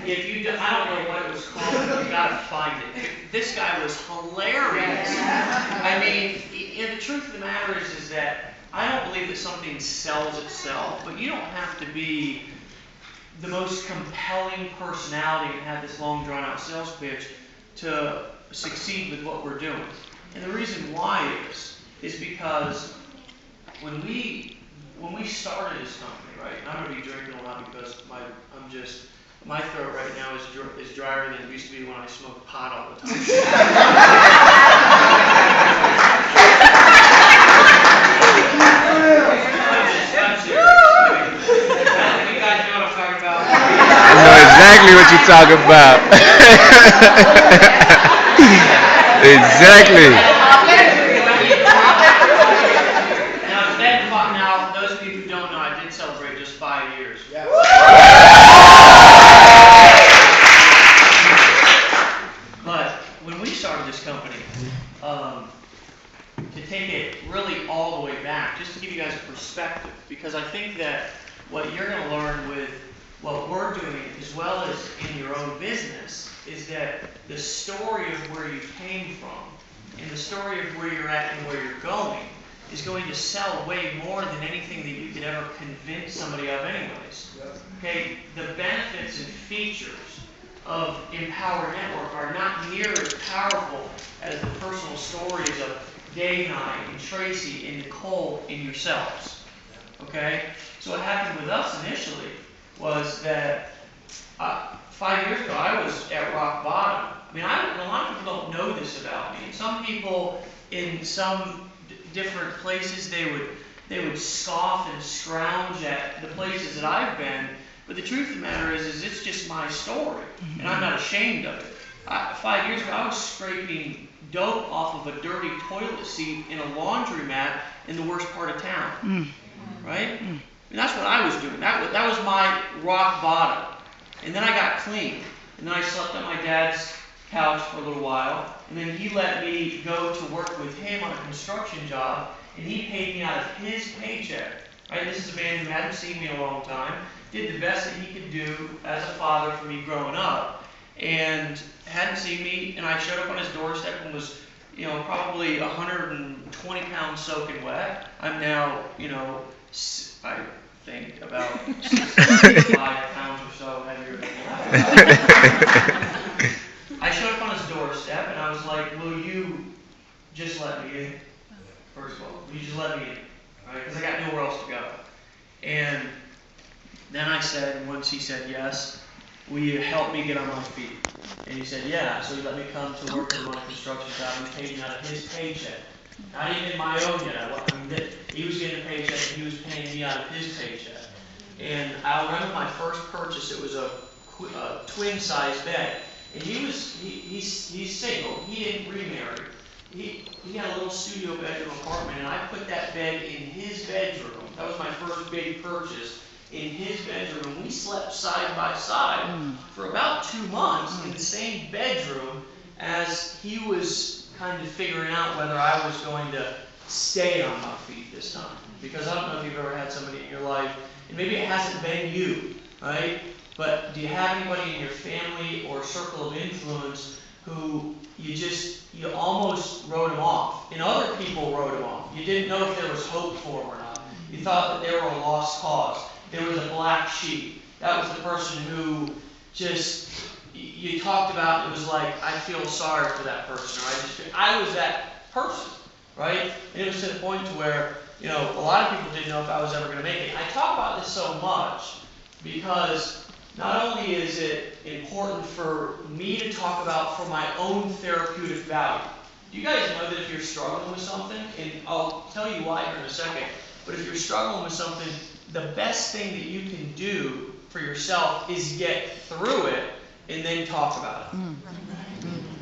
If you, I don't know what it was called, but you gotta find it. This guy was hilarious. I mean, and the truth of the matter is that I don't believe that something sells itself, but you don't have to be the most compelling personality and have this long drawn out sales pitch to succeed with what we're doing. And the reason why is because when we started this company, right, and I'm going to be drinking a lot because my throat right now is drier than it used to be when I smoked pot all the time. I'm serious. You guys know what I'm talking about? I know exactly what you're talking about. Exactly. Now, those of you who don't know, I did celebrate just 5 years. Yeah. But when we started this company, to take it really all the way back, just to give you guys a perspective, because I think that what you're going to learn with what we're doing, as well as in your own business, is that the story of where you came from and the story of where you're at and where you're going is going to sell way more than anything that you could ever convince somebody of anyways. Okay, the benefits and features of Empower Network are not near as powerful as the personal stories of Dave and I, and Tracey, and Nicole, and yourselves. Okay? So what happened with us initially was that 5 years ago, I was at rock bottom. I mean, a lot of people don't know this about me. Some people in some different places, they would scoff and scrounge at the places that I've been. But the truth of the matter is it's just my story, and I'm not ashamed of it. 5 years ago, I was scraping dope off of a dirty toilet seat in a laundromat in the worst part of town, right? And that's what I was doing. That was my rock bottom. And then I got clean. And then I slept on my dad's couch for a little while. And then he let me go to work with him on a construction job. And he paid me out of his paycheck. Right? This is a man who hadn't seen me in a long time. Did the best that he could do as a father for me growing up. And hadn't seen me. And I showed up on his doorstep and was, probably 120 pounds soaking wet. I'm now, I think about 65 pounds or so heavier than that. I showed up on his doorstep and I was like, will you just let me in? First of all, will you just let me in? Right? Because I got nowhere else to go. And then I said, once he said yes, will you help me get on my feet? And he said, yeah. So he let me come to work with my construction job and paid me out of his paycheck. Not even my own yet. He was getting a paycheck and he was paying me out of his paycheck. And I remember my first purchase, it was a twin size bed. And he's single. He didn't remarry. He had a little studio bedroom apartment, and I put that bed in his bedroom. That was my first big purchase. In his bedroom, we slept side by side for about 2 months in the same bedroom as he was kind of figuring out whether I was going to stay on my feet this time. Because I don't know if you've ever had somebody in your life, and maybe it hasn't been you, right? But do you have anybody in your family or circle of influence who you almost wrote them off, and other people wrote them off? You didn't know if there was hope for them or not. You thought that they were a lost cause. There was a black sheep. That was the person who just, you talked about, it was like, I feel sorry for that person, or I was that person, right? And it was to the point to where, you know, a lot of people didn't know if I was ever going to make it. I talk about this so much because not only is it important for me to talk about for my own therapeutic value. Do you guys know that if you're struggling with something, and I'll tell you why here in a second, but if you're struggling with something, the best thing that you can do for yourself is get through it and then talk about it.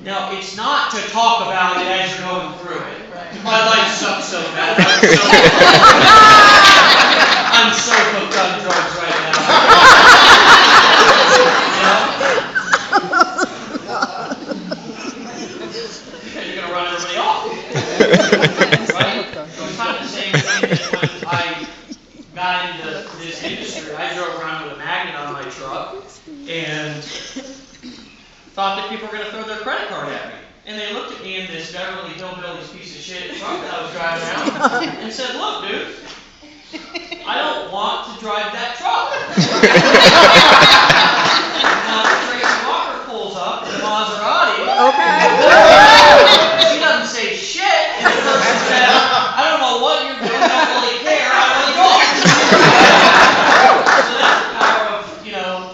Now, it's not to talk about it as you're going through it. My life sucks so bad. I'm so hooked on drugs right now. You're going to run everybody off. Right? So it's kind of the same thing that when I got into this industry, I drove around with a magnet on my truck and thought that people were going to throw their credit card at me. And they looked at me in this Beverly Hillbillies piece of shit truck that I was driving around and said, look, dude, I don't want to drive that truck. Now, Tracey Walker pulls up in a Maserati. She doesn't say shit. And the person said, I don't know what you're doing, I don't really care, I really don't. So that's the power of, you know,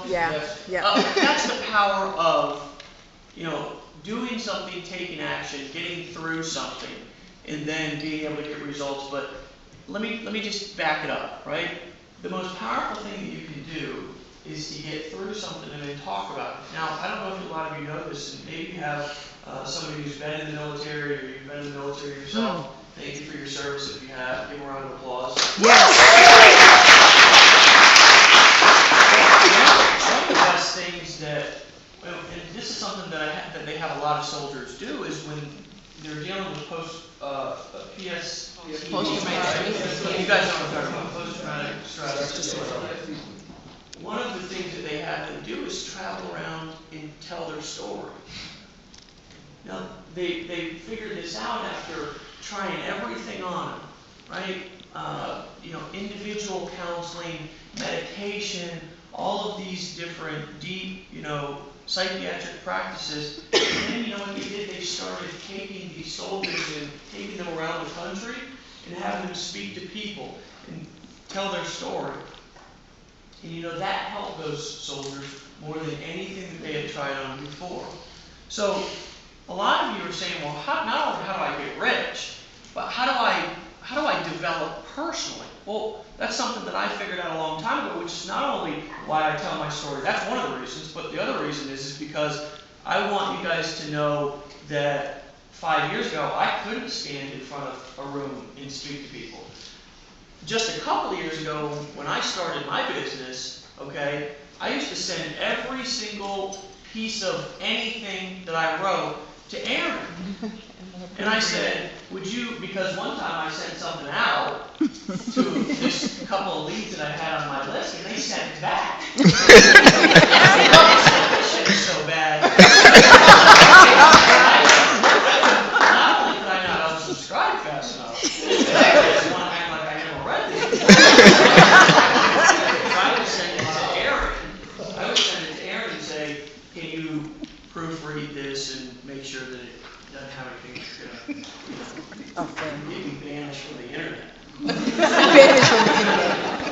that's the power of, you know, doing something, taking action, getting through something, and then being able to get results. But let me just back it up, right? The most powerful thing that you can do is to get through something and then talk about it. Now, I don't know if a lot of you know this, and maybe you have somebody who's been in the military, or you've been in the military yourself. Thank you for your service if you have. Give them a round of applause. Yes. One of the best things that, and this is something that that they have a lot of soldiers do, is when they're dealing with PTSD. You guys know what I'm talking about, post-traumatic stress disorder. One of the things that they have them do is travel around and tell their story. Now, they figured this out after trying everything on them, right? You know, individual counseling, medication, all of these different deep, you know, psychiatric practices. And then, you know what they did? They started taking these soldiers and taking them around the country and having them speak to people and tell their story. And you know, that helped those soldiers more than anything that they had tried on before. So a lot of you are saying, well, not only how do I get rich, but how do I develop personally? Well, that's something that I figured out a long time ago, which is not only why I tell my story, that's one of the reasons, but the other reason is because I want you guys to know that 5 years ago, I couldn't stand in front of a room and speak to people. Just a couple of years ago, when I started my business, okay, I used to send every single piece of anything that I wrote to Aaron. And I said, would you, because one time I sent something out to this couple of leads that I had on my list, and they sent it back. This shit is so bad. Not only could I not unsubscribe fast enough, I just want to act like I never read it. I would send it to Aaron. I would send it to Aaron and say, can you proofread this and make sure that it doesn't have anything that's going to, get me banished from the internet.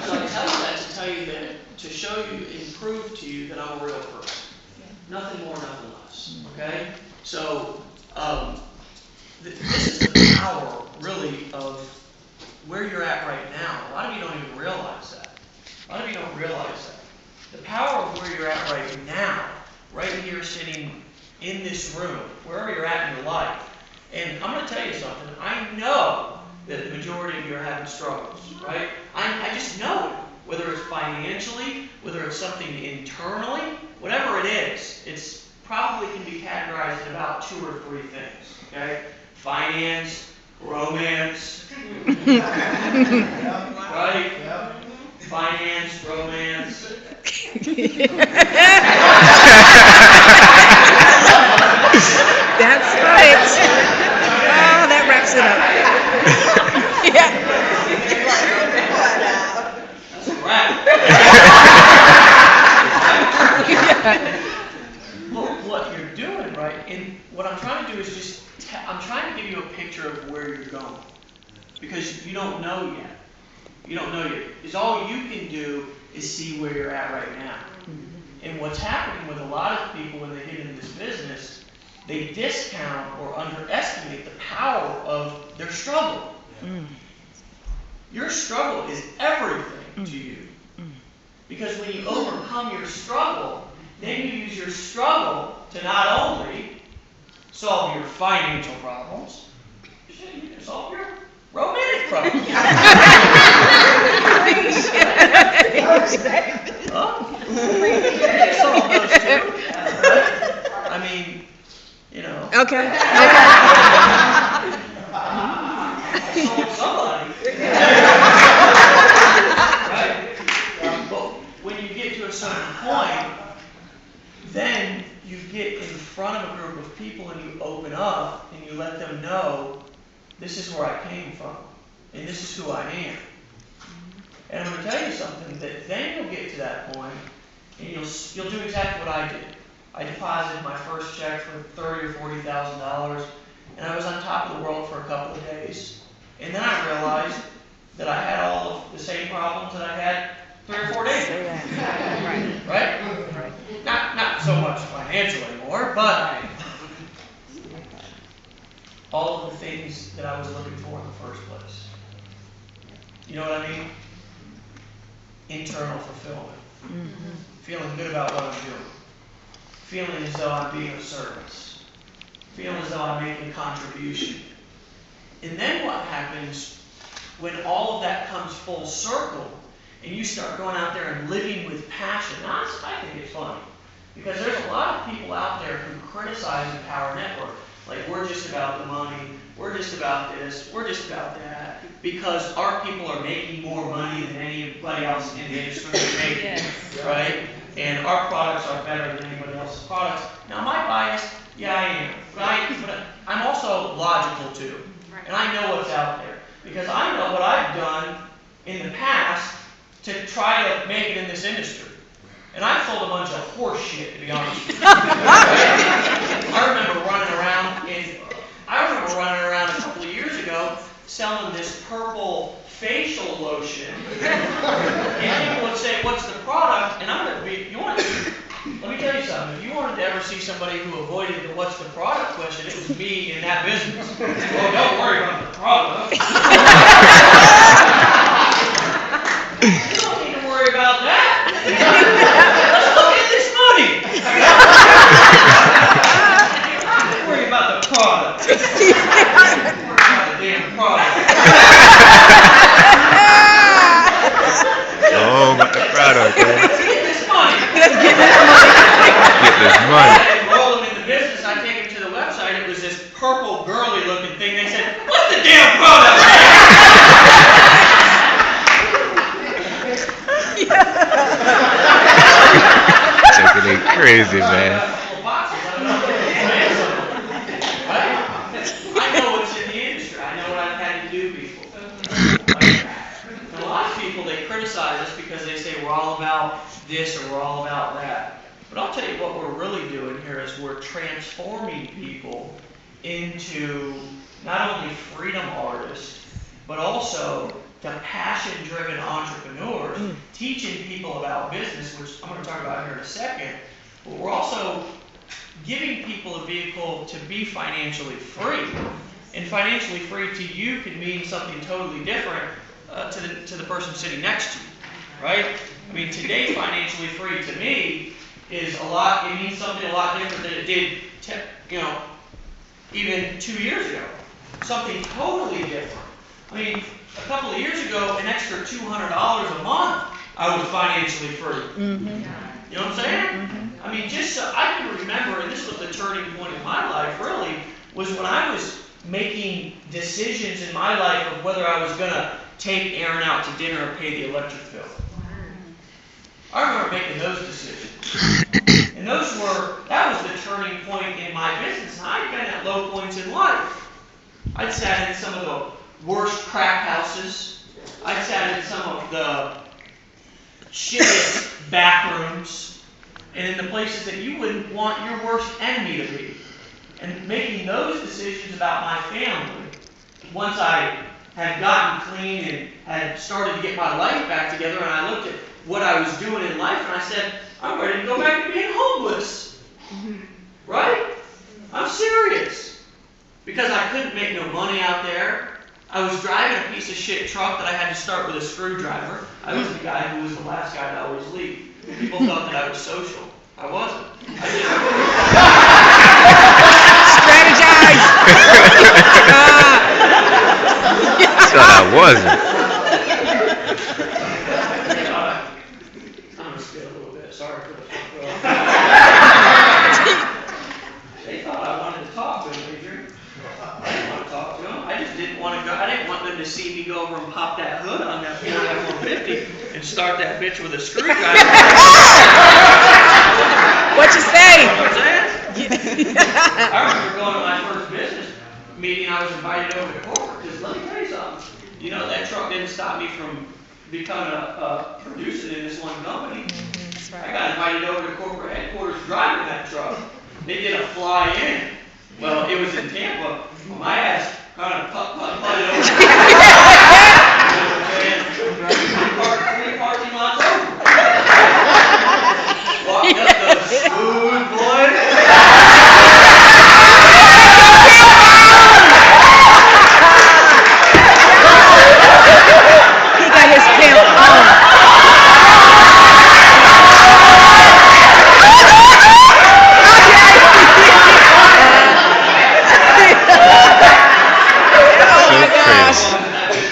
So I tell you that to tell you that, to show you and prove to you that I'm a real person. Nothing more, nothing less. Okay? So, this is the power, really, of where you're at right now. A lot of you don't even realize that. A lot of you don't realize that. The power of where you're at right now, right here sitting in this room, wherever you're at in your life. And I'm going to tell you something. I know that the majority of you are having struggles, right? I just know it. Whether it's financially, whether it's something internally, whatever it is, it's probably can be categorized in about 2 or 3 things, okay? finance, romance, right? Finance, romance. That's right. Oh, that wraps it up. Yeah. That's a wrap. Well, what you're doing, right, and what I'm trying to do is just, I'm trying to give you a picture of where you're going. Because you don't know yet. You don't know yet. Because all you can do is see where you're at right now. And what's happening with a lot of people when they get into this business, they discount or underestimate the power of their struggle. Your struggle is everything to you. Because when you overcome your struggle, then you use your struggle to not only solve your financial problems, you can solve your romantic problems. Solve those too. I mean, you know. Okay. Solve somebody. Right? But when you get to a certain point, then you get in front of a group of people and you open up and you let them know, this is where I came from, and this is who I am. And I'm going to tell you something, that then you'll get to that point, and you'll do exactly what I did. I deposited my first check for $30,000 or $40,000, and I was on top of the world for a couple of days. And then I realized that I had all of the same problems that I had 3 or 4 days ago. Right? Not so much financial anymore, but all of the things that I was looking for in the first place. You know what I mean? Internal fulfillment. Feeling good about what I'm doing. Feeling as though I'm being of service. Feeling as though I'm making a contribution. And then what happens when all of that comes full circle and you start going out there and living with passion? Now, I think it's funny. Because there's a lot of people out there who criticize the Power Network. Like, we're just about the money, we're just about this, we're just about that, because our people are making more money than anybody else in the industry is making, right? And our products are better than anybody else's products. Now, am I biased? Yeah, I am. But I'm also logical, too. And I know what's out there. Because I know what I've done in the past to try to make it in this industry. And I sold a bunch of horse shit, to be honest with you. I remember running around a couple of years ago selling this purple facial lotion. And people would say, what's the product? And I'm going to be, let me tell you something. If you wanted to ever see somebody who avoided the what's the product question, it was me in that business. Oh, don't worry about the product. You don't need to worry about that. Let's look at this money. Don't worry about the product. The damn product. Oh, about the product, man. Let's get this money. Let's get this money. Get this money. I enrolled them in the business. I take them to the website. It was this purple girly looking thing. They said, what's the damn product? Taking it crazy, man. I know what's in the industry. I know what I've had to do before. And a lot of people, they criticize us because they say we're all about this or we're all about that. But I'll tell you what we're really doing here is we're transforming people into not only freedom artists, but also to passion-driven entrepreneurs, teaching people about business, which I'm going to talk about here in a second. But we're also giving people a vehicle to be financially free. And financially free to you can mean something totally different to the person sitting next to you, right? I mean, today financially free to me is it means something a lot different than it did, even 2 years ago. Something totally different. I mean, a couple of years ago, an extra $200 a month, I was financially free. You know what I'm saying? I mean, just so I can remember, and this was the turning point in my life, really, was when I was making decisions in my life of whether I was going to take Aaron out to dinner or pay the electric bill. I remember making those decisions. And that was the turning point in my business. And I'd been at low points in life. I'd sat in some of the worst crack houses. I'd sat in some of the shittiest back rooms. And in the places that you wouldn't want your worst enemy to be. And making those decisions about my family, once I had gotten clean and had started to get my life back together, and I looked at what I was doing in life, and I said, I'm ready to go back to being homeless. Right? I'm serious. Because I couldn't make no money out there. I was driving a piece of shit truck that I had to start with a screwdriver. I was the guy who was the last guy to always leave. People thought that I was social. I wasn't. Strategize! Thought I wasn't. I'm going to spit a little bit. Sorry for the front row. They thought I wanted to talk to them, Adrian. I didn't want to talk to them. I just didn't want to go. I didn't want them to see me go over and pop that hood on that Ford F-150 and start that bitch with a screwdriver. What you say? You know what I'm saying? I remember going to my first business meeting. I was invited over to corporate. Because let me tell you something. You know, that truck didn't stop me from becoming a producer in this one company. That's right. I got invited over to corporate headquarters driving that truck. They did a fly-in. Well, it was in Tampa. Well, my ass kind of putted over. Three parking lots over. Walked up the smooth boy. He got his pimp on. Oh my gosh.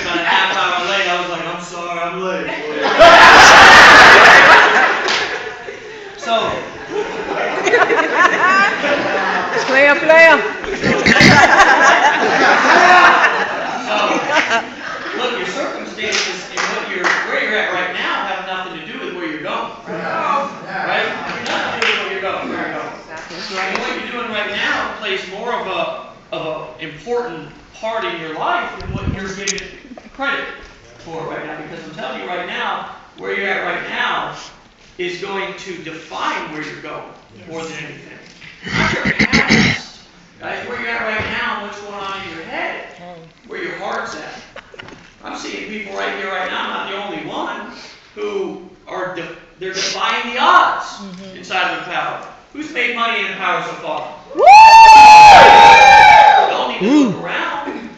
About a half hour late, I was like, I'm sorry, I'm late. So, Player. So, look, your circumstances and where you're at right now have nothing to do with where you're going. Right? Nothing to do with where you're going. And what you're doing right now plays more of a important part in your life than what you're giving credit for right now. Because I'm telling you right now, where you're at right now is going to define where you're going more than anything. Not your past. Guys, where you're at right now, what's going on in your head, where your heart's at. I'm seeing people right here, right now, I'm not the only one, who are they're defying the odds inside of the power. Who's made money in the power so far? Woo! Don't need to look around.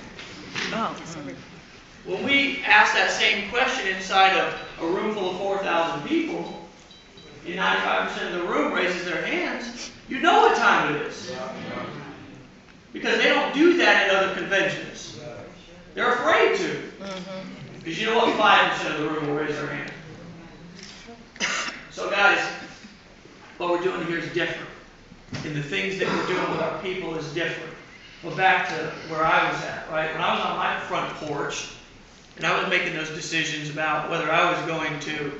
When we ask that same question inside of a room full of 4,000 people, 95% of the room raises their hands. You know what time it is. Because they don't do that at other conventions. They're afraid to. Because you know what? 5% of the room will raise their hand. So guys, what we're doing here is different. And the things that we're doing with our people is different. Well, back to where I was at, right? When I was on my front porch, and I was making those decisions about whether I was going to,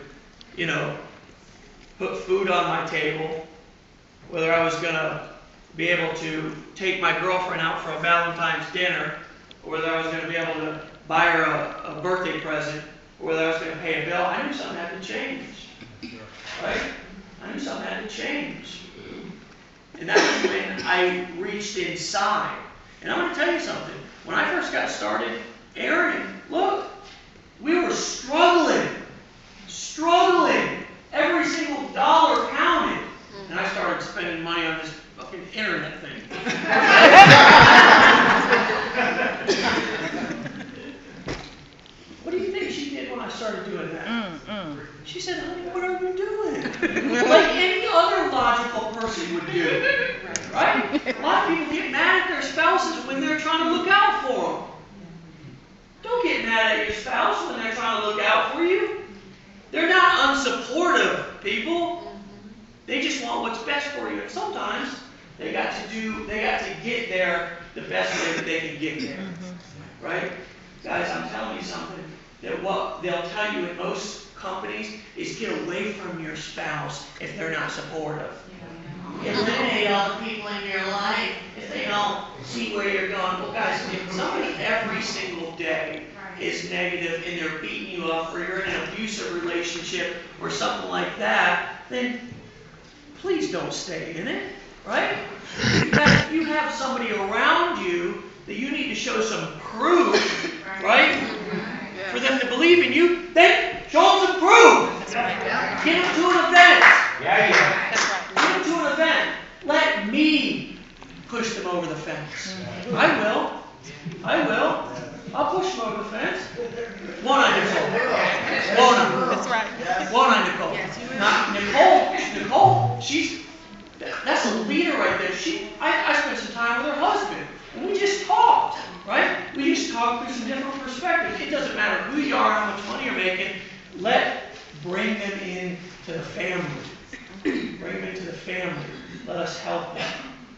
put food on my table, whether I was going to be able to take my girlfriend out for a Valentine's dinner, or whether I was going to be able to buy her a birthday present, or whether I was going to pay a bill, I knew something had to change. Right? I knew something had to change. And that was when I reached inside. And I'm going to tell you something. When I first got started, Aaron, look, we were struggling. Every single dollar counted. And I started spending money on this fucking internet thing. What do you think she did when I started doing that? She said, honey, what are you doing? Like any other logical person would do. Right? A lot of people get mad at their spouses when they're trying to look out for them. Don't get mad at your spouse when they're trying to look out for you. They're not unsupportive people. They just want what's best for you. And sometimes they got to get there the best way that they can get there, right? Guys, I'm telling you something, that what they'll tell you in most companies is get away from your spouse if they're not supportive. Eliminate all the people in your life if they don't see where you're going. Well, guys, if somebody every single day is negative and they're beating you up, or you're in an abusive relationship or something like that, then please don't stay in it, right? If you have somebody around you that you need to show some proof, right? For them to believe in you, then show them some proof. Get them to an event. Get them to an event. Let me push them over the fence. I will. I'll push them over the fence. Won't I, Nicole? Won't I? That's right. Won't I, Nicole? Not Nicole, that's a leader right there. I spent some time with her husband, and we just talked, right? We just talked through some different perspectives. It doesn't matter who you are, how much money you're making. Bring them into the family. Bring them into the family. Let us help them,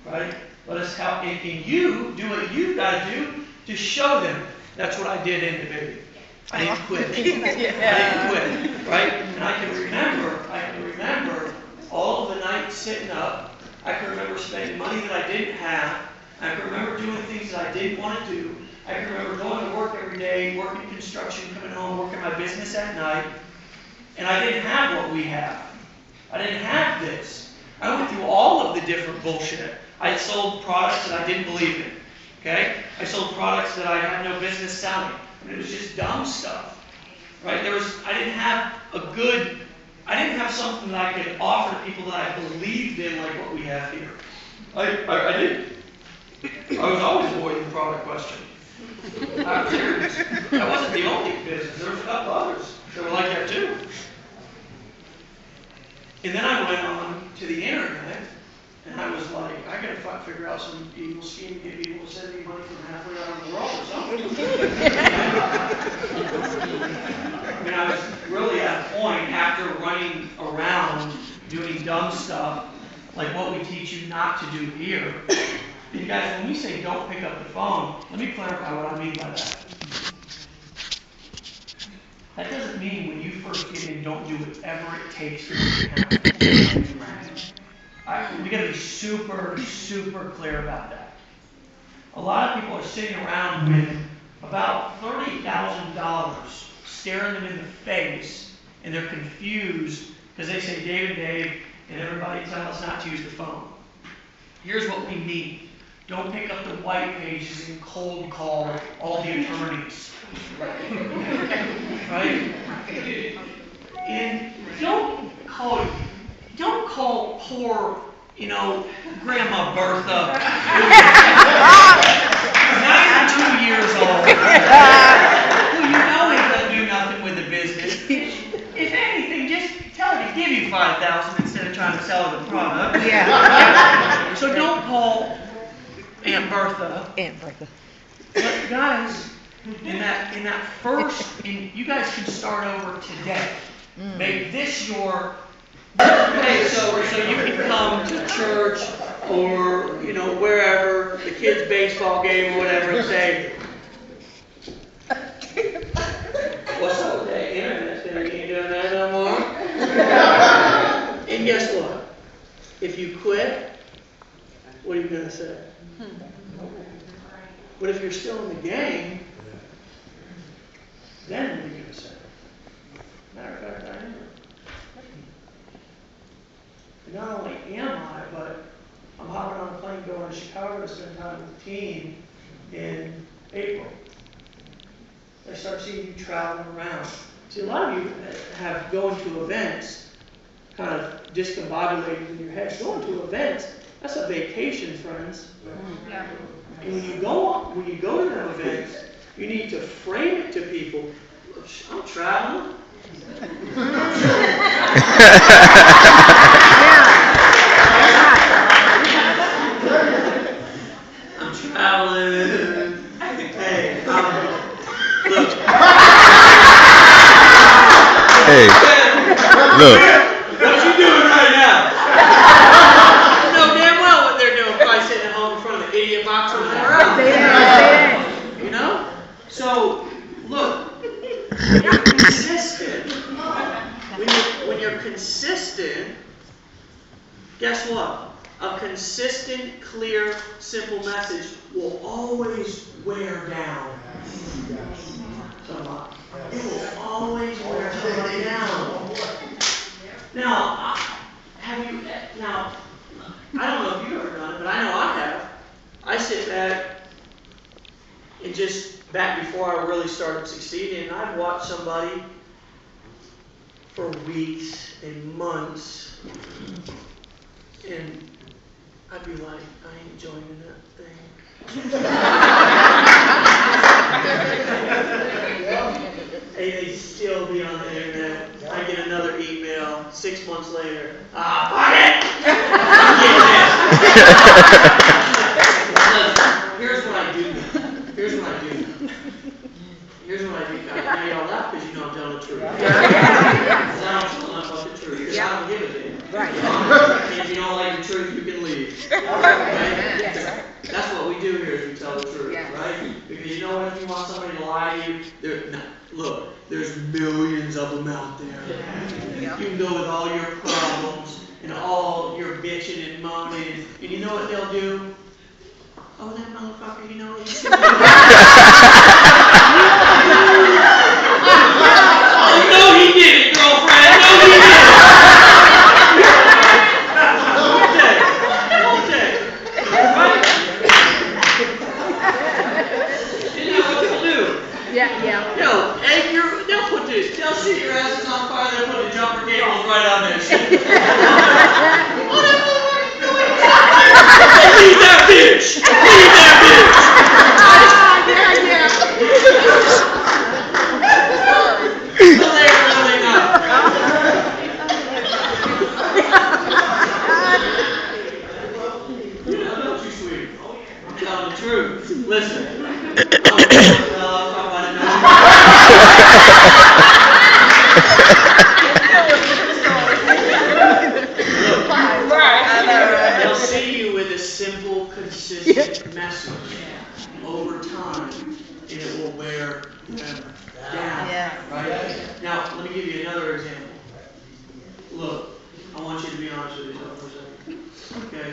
right? Let us help. And you do what you've got to do to show them. That's what I did in the baby. I didn't quit. I didn't quit, right? And I can remember all of the nights sitting up. I can remember spending money that I didn't have. I can remember doing things that I didn't want to do. I can remember going to work every day, working construction, coming home, working my business at night. And I didn't have what we have. I didn't have this. I went through all of the different bullshit. I sold products that I didn't believe in. Okay? I sold products that I had no business selling. I mean, it was just dumb stuff. Right? I didn't have something that I could offer to people that I believed in like what we have here. I didn't. I was always avoiding the product question. I'm serious. That wasn't the only business. There was a couple others that were like that too. And then I went on to the internet, and I was like, I gotta figure out some evil scheme to get people to send me money from halfway around the world or something. I mean, I was really at a point after running around doing dumb stuff, like what we teach you not to do here. And you guys, when we say don't pick up the phone, let me clarify what I mean by that. That doesn't mean when you first get in, don't do whatever it takes to make it happen. We gotta be super, super clear about that. A lot of people are sitting around with about $30,000 staring them in the face, and they're confused because they say Dave, and everybody tell us not to use the phone. Here's what we need. Don't pick up the white pages and cold call all the attorneys. Right? And don't call poor, Grandma Bertha, 92 years old, who ain't gonna do nothing with the business. If anything, just tell her to give you $5,000 instead of trying to sell her the product. Yeah. So don't call Aunt Bertha. But guys, in that first, you guys can start over today. Make this your. Okay, so you can come to church or wherever, the kids' baseball game or whatever, and say, "What's up with that internet thing? You ain't doing that no more." And guess what? If you quit, what are you gonna say? But if you're still in the game, then what are you gonna say? Matter of fact, I am. And not only am I, but I'm hopping on a plane going to Chicago to spend time with the team in April. I start seeing you traveling around. See, a lot of you have going to events kind of discombobulated in your head. Going to events, that's a vacation, friends. Yeah. And when you go to them events, you need to frame it to people. I'm traveling. I'm traveling. Hey, look. Hey, look. What you doing right now? You know damn well what they're doing. If I say, idiot box or wherever. You know? So, look, when you're consistent, when you're consistent, guess what? A consistent, clear, simple message will always wear down somebody. It will always wear somebody down. Now, I don't know if you've ever done it, but I know I have. I sit back and just back before I really started succeeding, and I'd watch somebody for weeks and months, and I'd be like, I ain't joining that thing. Hey, they still be on the internet. I get another email 6 months later. Fuck it! Here's what I do. Here's what I do, guys. Now y'all laugh because you know I'm telling the truth. Because I don't tell enough the truth. Because I don't give a damn. Right. And if you don't like the truth, you can leave. Right? That's what we do here is we tell the truth, right? Because you know what, if you want somebody to lie to you, look, there's millions of them out there. You can go with all your problems and all your bitching and moaning, and you know what they'll do? Oh, that motherfucker, you know what he's doing? Oh, no, he didn't, girlfriend. No, he didn't. Yo, hey, they'll put this. They'll shoot your asses on fire. They'll put the jumper cables right on there. What the fuck are you doing? Leave that bitch. Leave that bitch. Don't you, sweet? I'm telling the truth. Listen. They'll see you with a simple, consistent message over time, and it will wear them down. Right? Now, let me give you another example. Look, I want you to be honest with yourself for a second. Okay?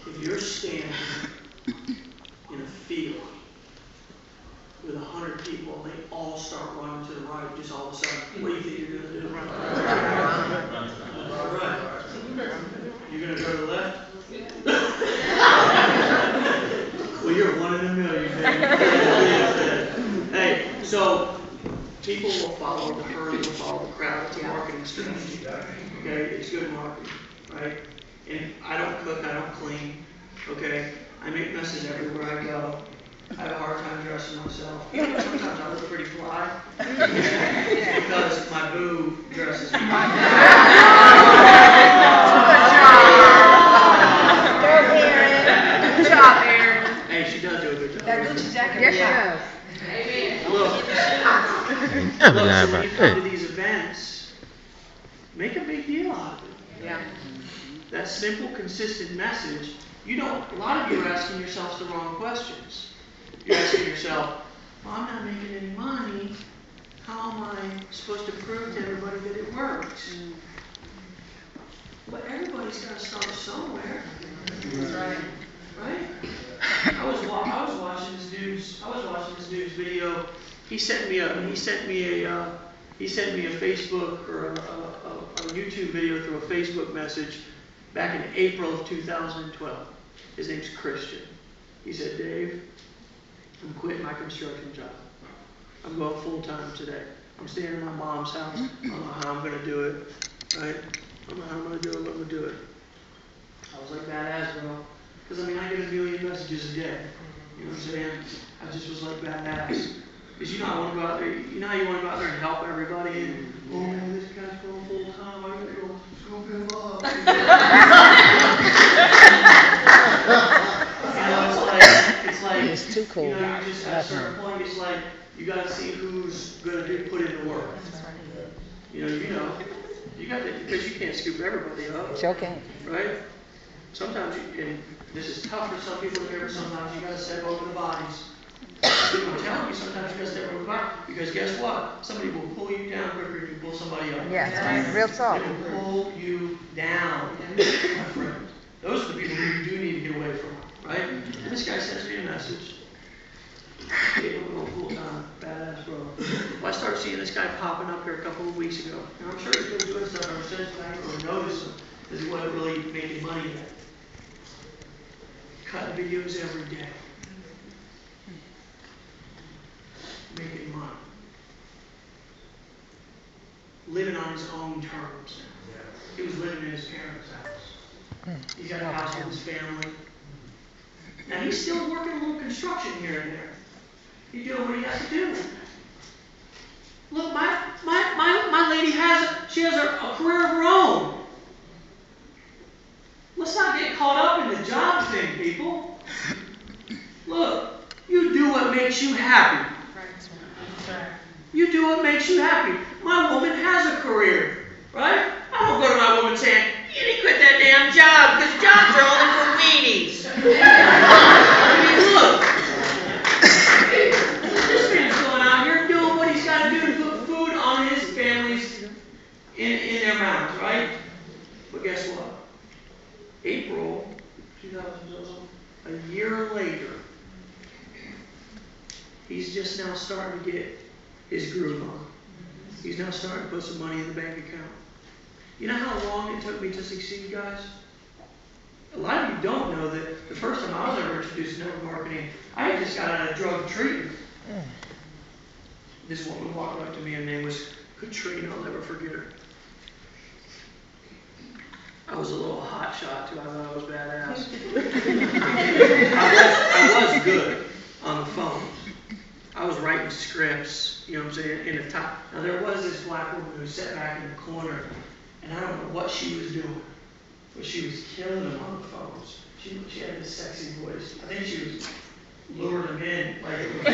If you're standing in a field with 100 people and they all start running to the right, just all of a sudden, what do you think you're going to do? Run. You're going to go to the left? Well, you're one in a million, man. Hey, so people will follow the herd, will follow the crowd. It's a marketing strategy. Okay, it's good marketing, right? And I don't cook, I don't clean. Okay, I make messes everywhere I go. I have a hard time dressing myself. Sometimes I look pretty fly. Because my boo dresses me. Good job, Aaron. Hey, she does do a good job. That Gucci jacket. Yes, she does. Look, so when you come to these events, make a big deal out of it. Yeah. That simple, consistent message, a lot of you are asking yourselves the wrong questions. You're asking yourself, well, I'm not making any money. How am I supposed to prove to everybody that it works? But everybody's got to start somewhere. That's right. Right? I was watching this dude's video. He sent me a Facebook or a YouTube video through a Facebook message back in April of 2012. His name's Christian. He said, Dave, I'm quitting my construction job. I'm going full time today. I'm staying in my mom's house. I don't know how I'm going to do it. Right? I don't know how I'm going to do it, but I'm going to do it. I was like, badass, bro. Because, I get 1 million messages a day. You know what I'm saying? I just was like, badass. Because I want to go out there. You know how you want to go out there and help everybody? And, oh, man, this guy's going full time. I got to go scoop him up. It's too cool. You just at a certain point, it's like you got to see who's going to put in the work. You got to, because you can't scoop everybody up. Sure can. Right? sometimes, and this is tough for some people to hear, but sometimes you gotta step over the bodies. I'm telling you, sometimes you gotta step over the body, because guess what? Somebody will pull you down quicker than you pull somebody up. Yes, real talk. They will pull you down, my friend. Those are the people who you do need to get away from, right? And this guy sends me a message. Hey, I'm going full-time, badass bro. Well, I started seeing this guy popping up here a couple of weeks ago. And I'm sure he's been doing stuff ever since, but I didn't really notice him, because he wasn't really making money yet. Cutting videos every day. Making money. Living on his own terms. He was living in his parents' house. He's got a house with his family. Now he's still working a little construction here and there. He's doing what he has to do. Look, my lady has a career of her own. Let's not get caught up in the job thing, people. Look, you do what makes you happy. You do what makes you happy. My woman has a career, right? I don't go to my woman saying, you need to quit that damn job, because jobs are only for weenies. I mean, look. This man's going out here doing what he's got to do to put food on his family's in their mouths, right? But guess what? April 2012, a year later, he's just now starting to get his groove on. He's now starting to put some money in the bank account. You know how long it took me to succeed, guys? A lot of you don't know that the first time I was ever introduced to network marketing, I had just got out of drug treatment. This woman walked up to me, her name was Katrina, I'll never forget her. I was a little hot shot too, I thought I was badass. I was good on the phone. I was writing scripts, you know what I'm saying, in the top. Now there was this black woman who sat back in the corner, and I don't know what she was doing, but she was killing them on the phones. She had this sexy voice. I think she was luring them in, like it was.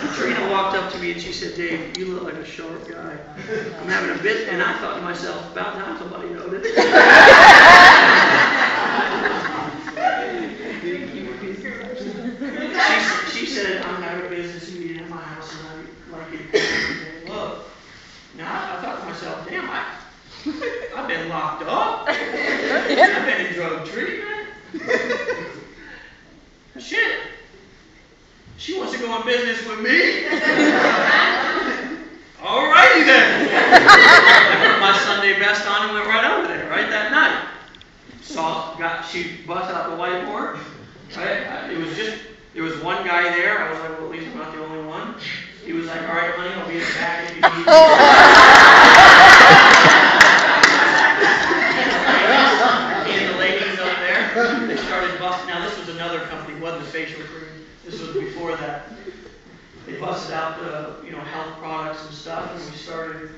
Katrina walked up to me and she said, Dave, you look like a sharp guy. I'm having a bit, and I thought to myself, about time somebody noticed. She said, I'm having a business meeting at my house and I'd like you to come and look. Now I thought to myself, damn, I've been locked up. I've been in drug treatment. Shit. She wants to go in business with me. Alrighty then. I put my Sunday best on and went right over there, right that night. She busted out the whiteboard. Right? There was one guy there. I was like, well, at least I'm not the only one. He was like, all right, honey, I'll be in the back if you need me. And the ladies up there, they started busting. Now, this was another company. It wasn't a facial cream. This was before that. They busted out the, health products and stuff, and we started,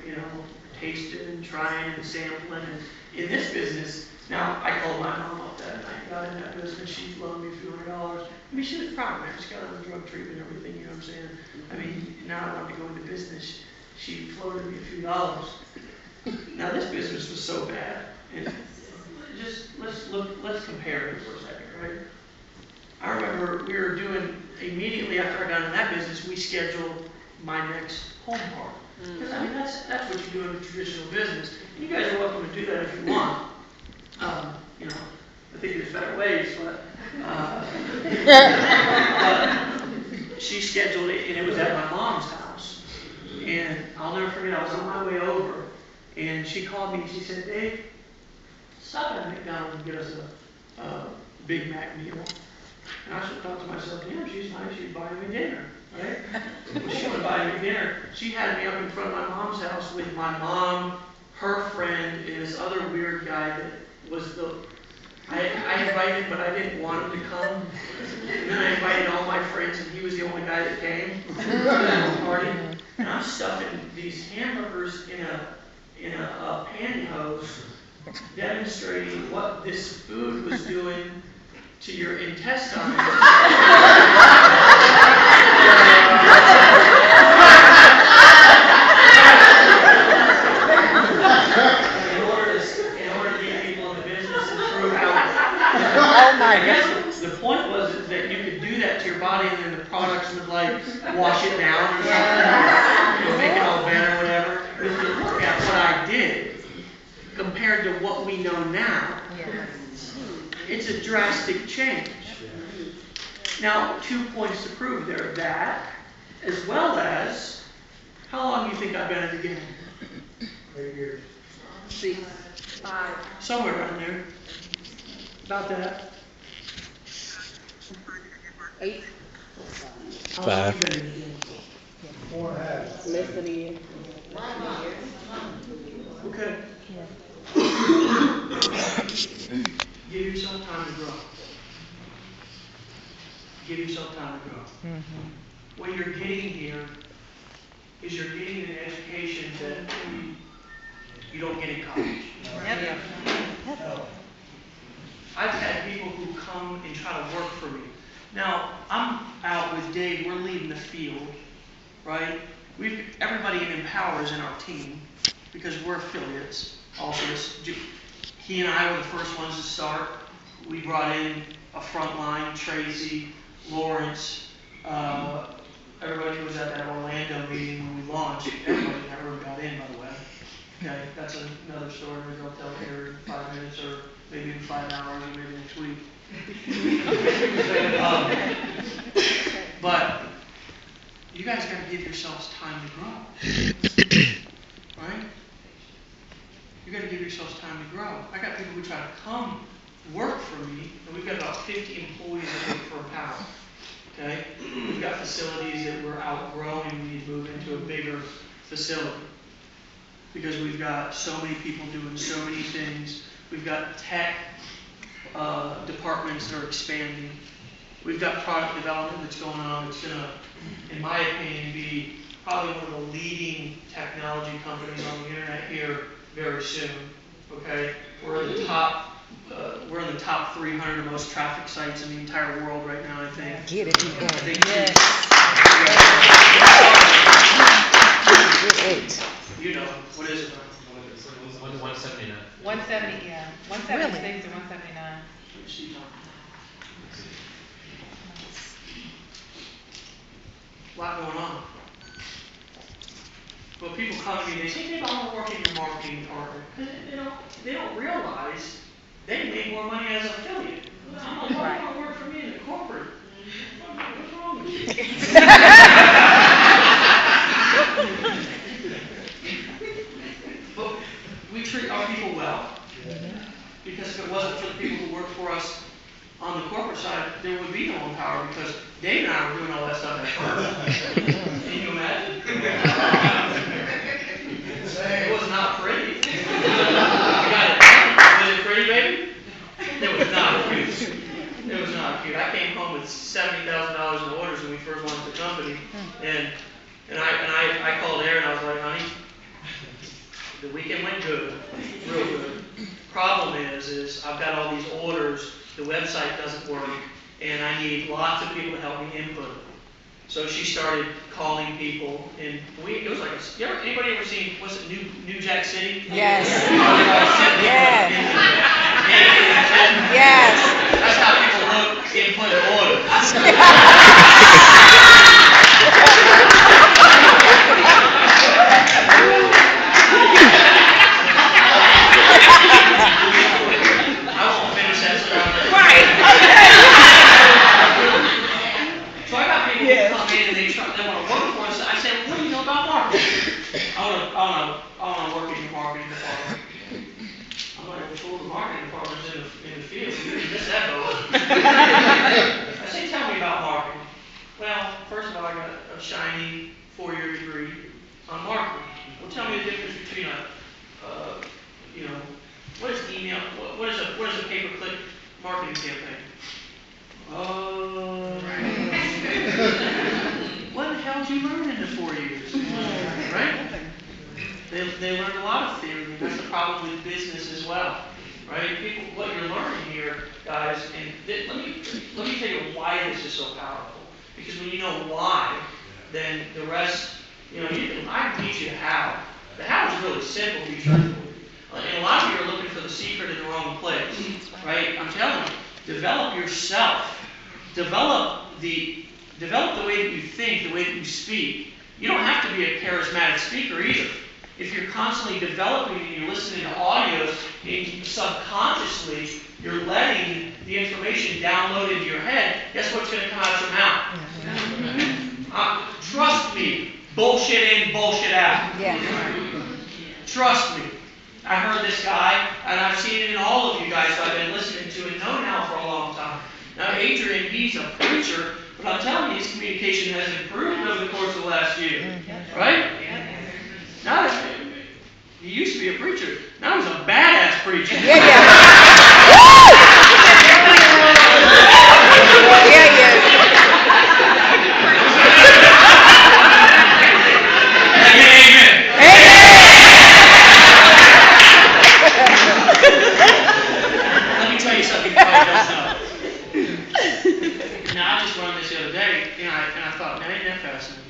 tasting and trying and sampling. And in this business, now, I called my mom up that night, got in that business, she loaned me a few $100. I mean, she was proud of me. She got out of drug treatment and everything, you know what I'm saying? I mean, now I wanted to go into business. She floated me a few dollars. Now, this business was so bad. And just, let's compare it for a second, right? I remember we were doing, immediately after I got into that business, we scheduled my next home party. Because, I mean, that's what you do in a traditional business. And you guys are welcome to do that if you want. I think there's better ways, but she scheduled it, and it was at my mom's house. And I'll never forget, I was on my way over, and she called me and she said, Dave, stop at McDonald's and get us a Big Mac meal. And I should thought to myself, damn, she's nice, she's buying me dinner, right? Well, she wanted to buy me dinner. She had me up in front of my mom's house with my mom, her friend, and this other weird guy that was I invited him, but I didn't want him to come. And then I invited all my friends, and he was the only guy that came to the party. And I'm stuffing these hamburgers in a pantyhose, demonstrating what this food was doing to your intestines. I guess the point was is that you could do that to your body and then the products would like wash it down or something, or make it all better or whatever. But if you look at what I did compared to what we know now, it's a drastic change. Now, 2 points to prove there, that, as well as, how long do you think I've been at the game? 8 years. 6, 5. Somewhere around there. About that. 8. How long have 5. you been in the game? 4.5. Less than a year. Okay. Give yourself time to grow. Give yourself time to grow. What you're getting here is you're getting an education that you don't get in college. I've had people who come and try to work for me. Now, I'm out with Dave, we're leading the field, right? Everybody in Empower is in our team because we're affiliates. Also, he and I were the first ones to start. We brought in a front line, Tracey, Lawrence, everybody who was at that Orlando meeting when we launched. Everybody in that room got in, by the way. Okay, that's another story. Maybe I'll tell here in 5 minutes or maybe in 5 hours or maybe next week. But you guys got to give yourselves time to grow. Right? You got to give yourselves time to grow. I got people who try to come work for me, and we've got about 50 employees that work for Empower. Okay? We've got facilities that we're outgrowing. We need to move into a bigger facility because we've got so many people doing so many things. We've got tech departments that are expanding. We've got product development that's going on that's going to, in my opinion, be probably one of the leading technology companies on the internet here very soon. Okay, we're in the top 300 most traffic sites in the entire world right now. I think. Get it, I think you know what is it? 179. 170, yeah. 176 or 179. A lot going on. But people come to me and they say, Dave, I want to work in your marketing department. Because they don't realize they make more money as an affiliate. I'm like, why do you want to work for me in the corporate? What's wrong with you? But we treat our people well. Because if it wasn't for the people who work for us on the corporate side, there would be no Empower because Dave and I were doing all that stuff at first. Can you imagine? It was not pretty. Was it pretty, baby? It was not cute. It was not cute. I came home with $70,000 in orders when we first launched the company, and I called Aaron. I was like, honey, the weekend went good, real good. Problem is I've got all these orders. The website doesn't work, and I need lots of people to help me input it. So she started calling people, and it was like, anybody ever seen, what's it, New Jack City? Yes. Yes. Yes. That's how people look input orders. I won't finish that story. Right. So I got people who come in and they want to work for us. I said, what do you know about marketing? I want to work in your marketing department. I'm like, well, the marketing department's in the field. You didn't miss that boat. I say, tell me about marketing. Well, first of all, I got a shiny 4-year degree on marketing. Well, tell me the difference between what is email? What is a pay-per-click marketing campaign? What the hell did you learn in the 4 years? Right? They learned a lot of theory, and that's the problem with business as well. Right? People, what you're learning here, guys, and let me tell you why this is so powerful. Because when you know why, then the rest, I can teach you how. The how is really simple to be truthful. And a lot of you are looking for the secret in the wrong place. Right? I'm telling you, develop yourself. Develop the way that you think, the way that you speak. You don't have to be a charismatic speaker either. If you're constantly developing and you're listening to audios, and subconsciously you're letting the information download into your head, guess what's going to come out your mouth? Trust me, bullshit in, bullshit out. Trust me. I heard this guy, and I've seen it in all of you guys who I've been listening to and know now for a long time. Now, Adrian, he's a preacher, but I'm telling you, his communication has improved over the course of the last year. Right? Now, he used to be a preacher. Now he's a badass preacher. Let me tell you something you probably don't know. Now, I just learned this the other day, and I thought, man, isn't that fascinating?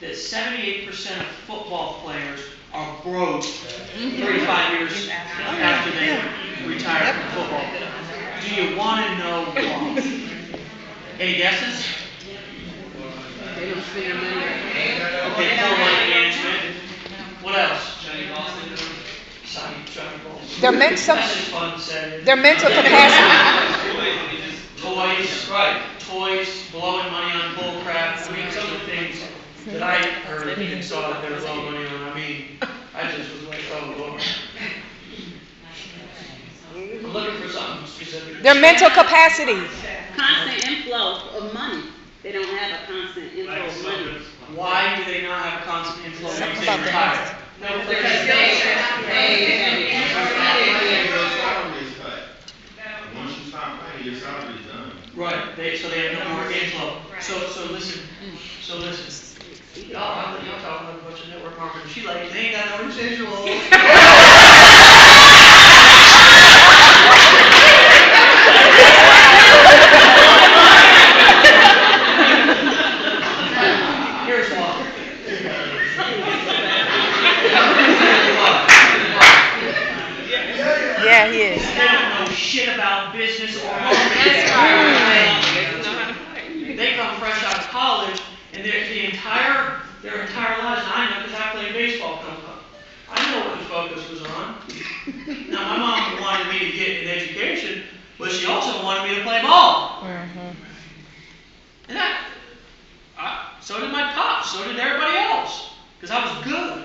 That 78% of football players are broke 35 years after they retire from football. Do you want to know why? Any guesses? They don't spend their money. Okay, poor money management. What else? Their mental capacity. Toys, right? Toys, blowing money on bull crap. I mean, some of the things that I heard and saw that they were blowing money on. I mean, I just was like, oh Lord. I'm looking for something specific. Their mental capacity. Constant inflow of money. They don't have a constant inflow of money. Why do they not have a constant inflow once Something they about retire? Because they Once you stop paying, your salary is done. Right. So they have no more inflow. So listen. Y'all talking about a bunch of network marketers. She like, they ain't got no residual. Here's why. Yeah, he is. They don't know shit about business or marketing. They come fresh out of college, and their entire lives, and I know because I played baseball coming up. I know what the focus was on. Now, my mom wanted me to get an education, but she also wanted me to play ball. And so did my pops, so did everybody else, because I was good,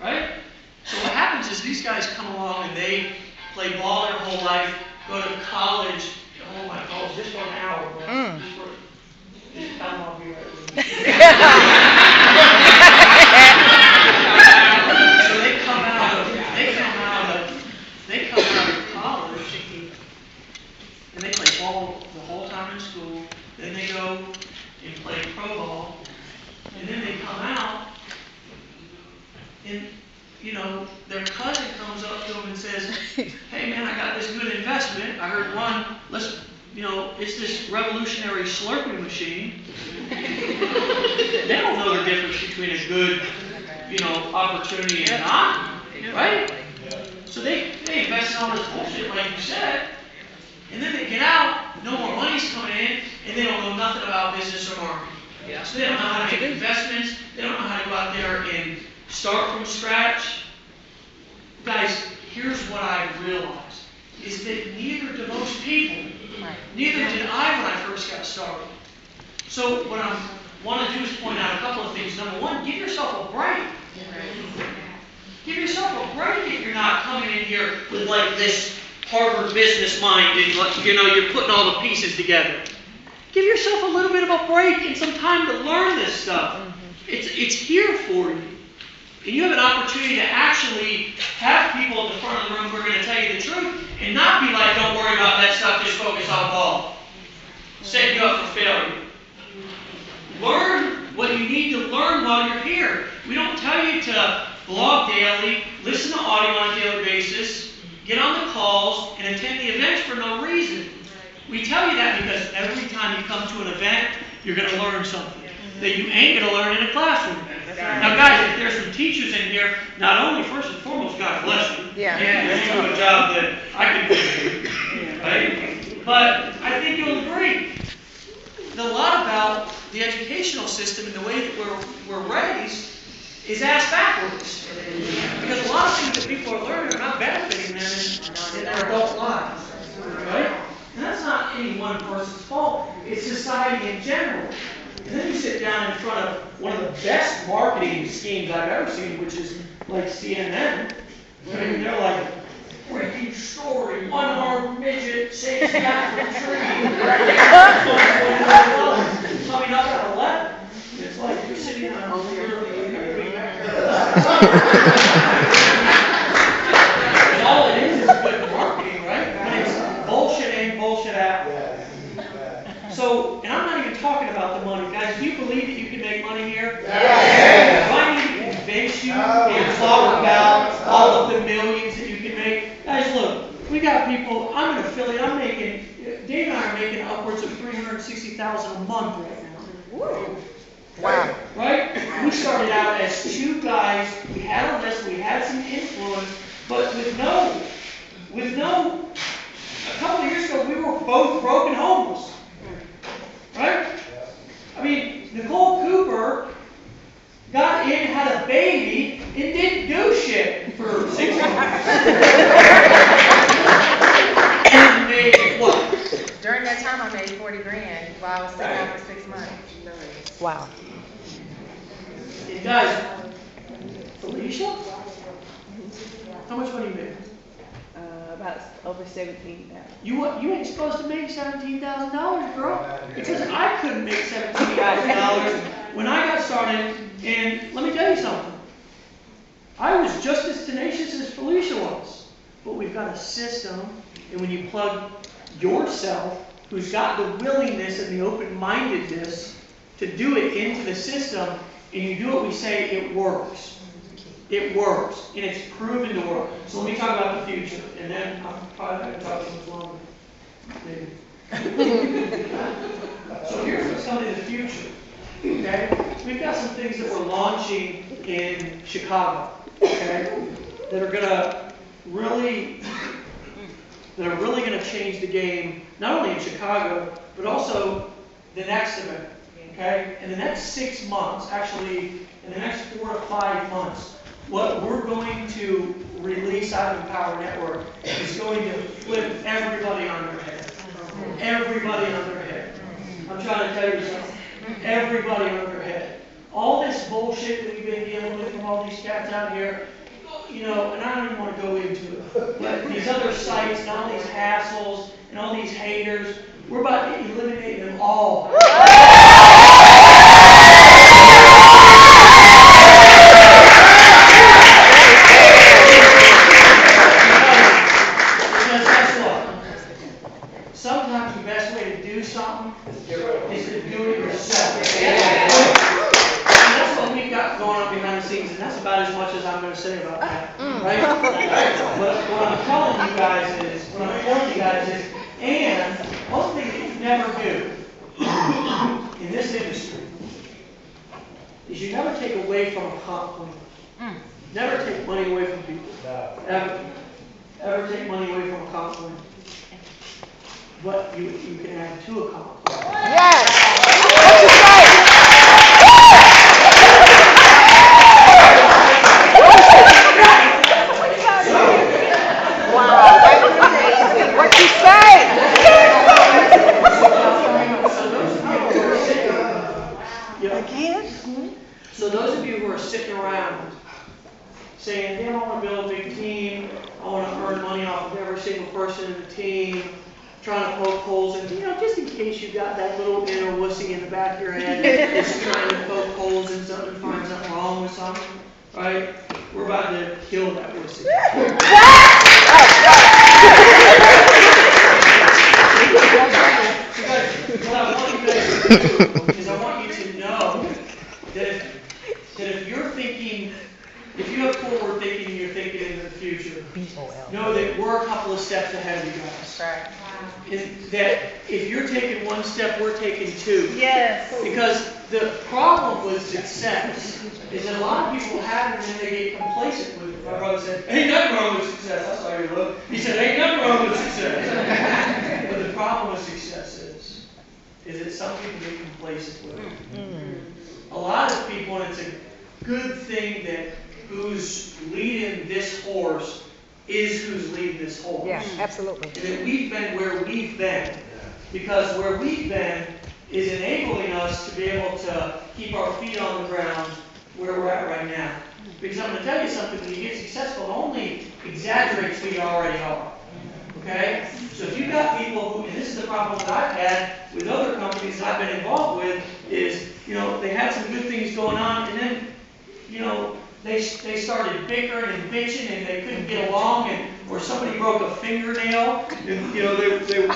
right? So what happens is these guys come along and they play ball their whole life, go to college. Oh my God, just 1 hour, bro. Just tell them I'll be right with you. So they come out of college and they play ball the whole time in school. Then they go and play pro ball, and then they come out and their cousin comes up to them and says, hey man, I got this good investment. I heard one, it's this revolutionary slurping machine. They don't know the difference between a good, opportunity and not, right? So they invest in all this bullshit, like you said, and then they get out, no more money's coming in, and they don't know nothing about business or marketing. So they don't know how to make investments, they don't know how to go out there and start from scratch. Guys, here's what I realized, is that neither do most people. Neither did I when I first got started. So what I want to do is point out a couple of things. Number one, give yourself a break. Give yourself a break if you're not coming in here with like this Harvard business mind and you're putting all the pieces together. Give yourself a little bit of a break and some time to learn this stuff. It's here for you. And you have an opportunity to actually have people at the front of the room who are going to tell you the truth and not be like, don't worry about that stuff, just focus on ball. Setting you up for failure. Learn what you need to learn while you're here. We don't tell you to blog daily, listen to audio on a daily basis, get on the calls, and attend the events for no reason. We tell you that because every time you come to an event, you're going to learn something that you ain't going to learn in a classroom. Now, guys, if there's some teachers in here, not only, first and foremost, God bless you. You're doing a job that I can do, right? But I think you'll agree that a lot about the educational system and the way that we're raised is ass backwards. Because a lot of things that people are learning are not benefiting them in their adult lives. Right? And that's not any one person's fault. It's society in general. And then you sit down in front of one of the best marketing schemes I've ever seen, which is like CNN. I mean, they're like, breaking story, one-armed midget saves guy from tree. I mean, not gonna let it. It's like you're sitting on a and all it is good marketing, right? But it's bullshit in, bullshit out. So, and I'm not even talking about the money. Guys, do you believe that you can make money here? Yeah. Do I need to convince you and talk about all of the millions that you can make? Guys, look, we got people, I'm an affiliate, Dave and I are making upwards of $360,000 a month right now. Wow. Right? We started out as two guys, we had a list, we had some influence, but with no, a couple of years ago, we were both broke and homeless. Right? I mean, Nicole Cooper got in, had a baby, and didn't do shit for 6 months. And made what? During that time, I made 40 grand while I was sitting out for 6 months. Wow. And guys, Felicia? How much money you made? About over 17,000. You ain't supposed to make $17,000, girl. Because I couldn't make $17,000 when I got started. And let me tell you something. I was just as tenacious as Felicia was. But we've got a system, and when you plug yourself, who's got the willingness and the open-mindedness to do it into the system, and you do what we say, it works. It works, and it's proven to work. So let me talk about the future, and then I'm probably not going to talk too much longer. Maybe. So here's what's coming in the future. Okay? We've got some things that we're launching in Chicago, okay, that are really going to change the game, not only in Chicago, but also the next event. Okay? In the next 6 months, actually, in the next 4 to 5 months, what we're going to release out of the Power Network is going to flip everybody on their head. Everybody on their head. I'm trying to tell you something. Everybody on their head. All this bullshit that we've been dealing with from all these cats out here, and I don't even want to go into it, but these other sites and all these hassles and all these haters, we're about to eliminate them all. Sometimes the best way to do something is to do it yourself. And that's what we've got going on behind the scenes, and that's about as much as I'm going to say about that. Right? But what I'm telling you guys is, and one thing that you never do in this industry is you never take away from a compliment. Never take money away from people. Ever take money away from a compliment. What you can add to a compliment. Yes. What you say? So those of you who are sitting around saying, I want to build a big team, I want to earn money off of every single person in the team, trying to poke holes in, just in case you got that little inner wussy in the back of your head that's trying to poke holes in something, find something wrong with something, right? We're about to kill that wussy. So guys, what I want you guys to do is I want you to know that if you're thinking, if you have forward thinking and you're thinking into the future, know that we're a couple of steps ahead of you guys. Right. And that if you're taking one step, we're taking two. Yes. Because the problem with success is that a lot of people have it and then they get complacent with it. My brother said, ain't nothing wrong with success. I saw your look. He said, ain't nothing wrong with success. But the problem complacent with it. A lot of people, and it's a good thing that who's leading this horse is who's leading this horse. Yeah, absolutely. And that we've been where we've been. Because where we've been is enabling us to be able to keep our feet on the ground where we're at right now. Because I'm going to tell you something, when you get successful, it only exaggerates who you already are. Okay? So if you've got people who, and this is the problem that I've had with other companies that I've been involved with, is, they had some good things going on, and then, they started bickering and bitching, and they couldn't get along, or somebody broke a fingernail, and, they were ready to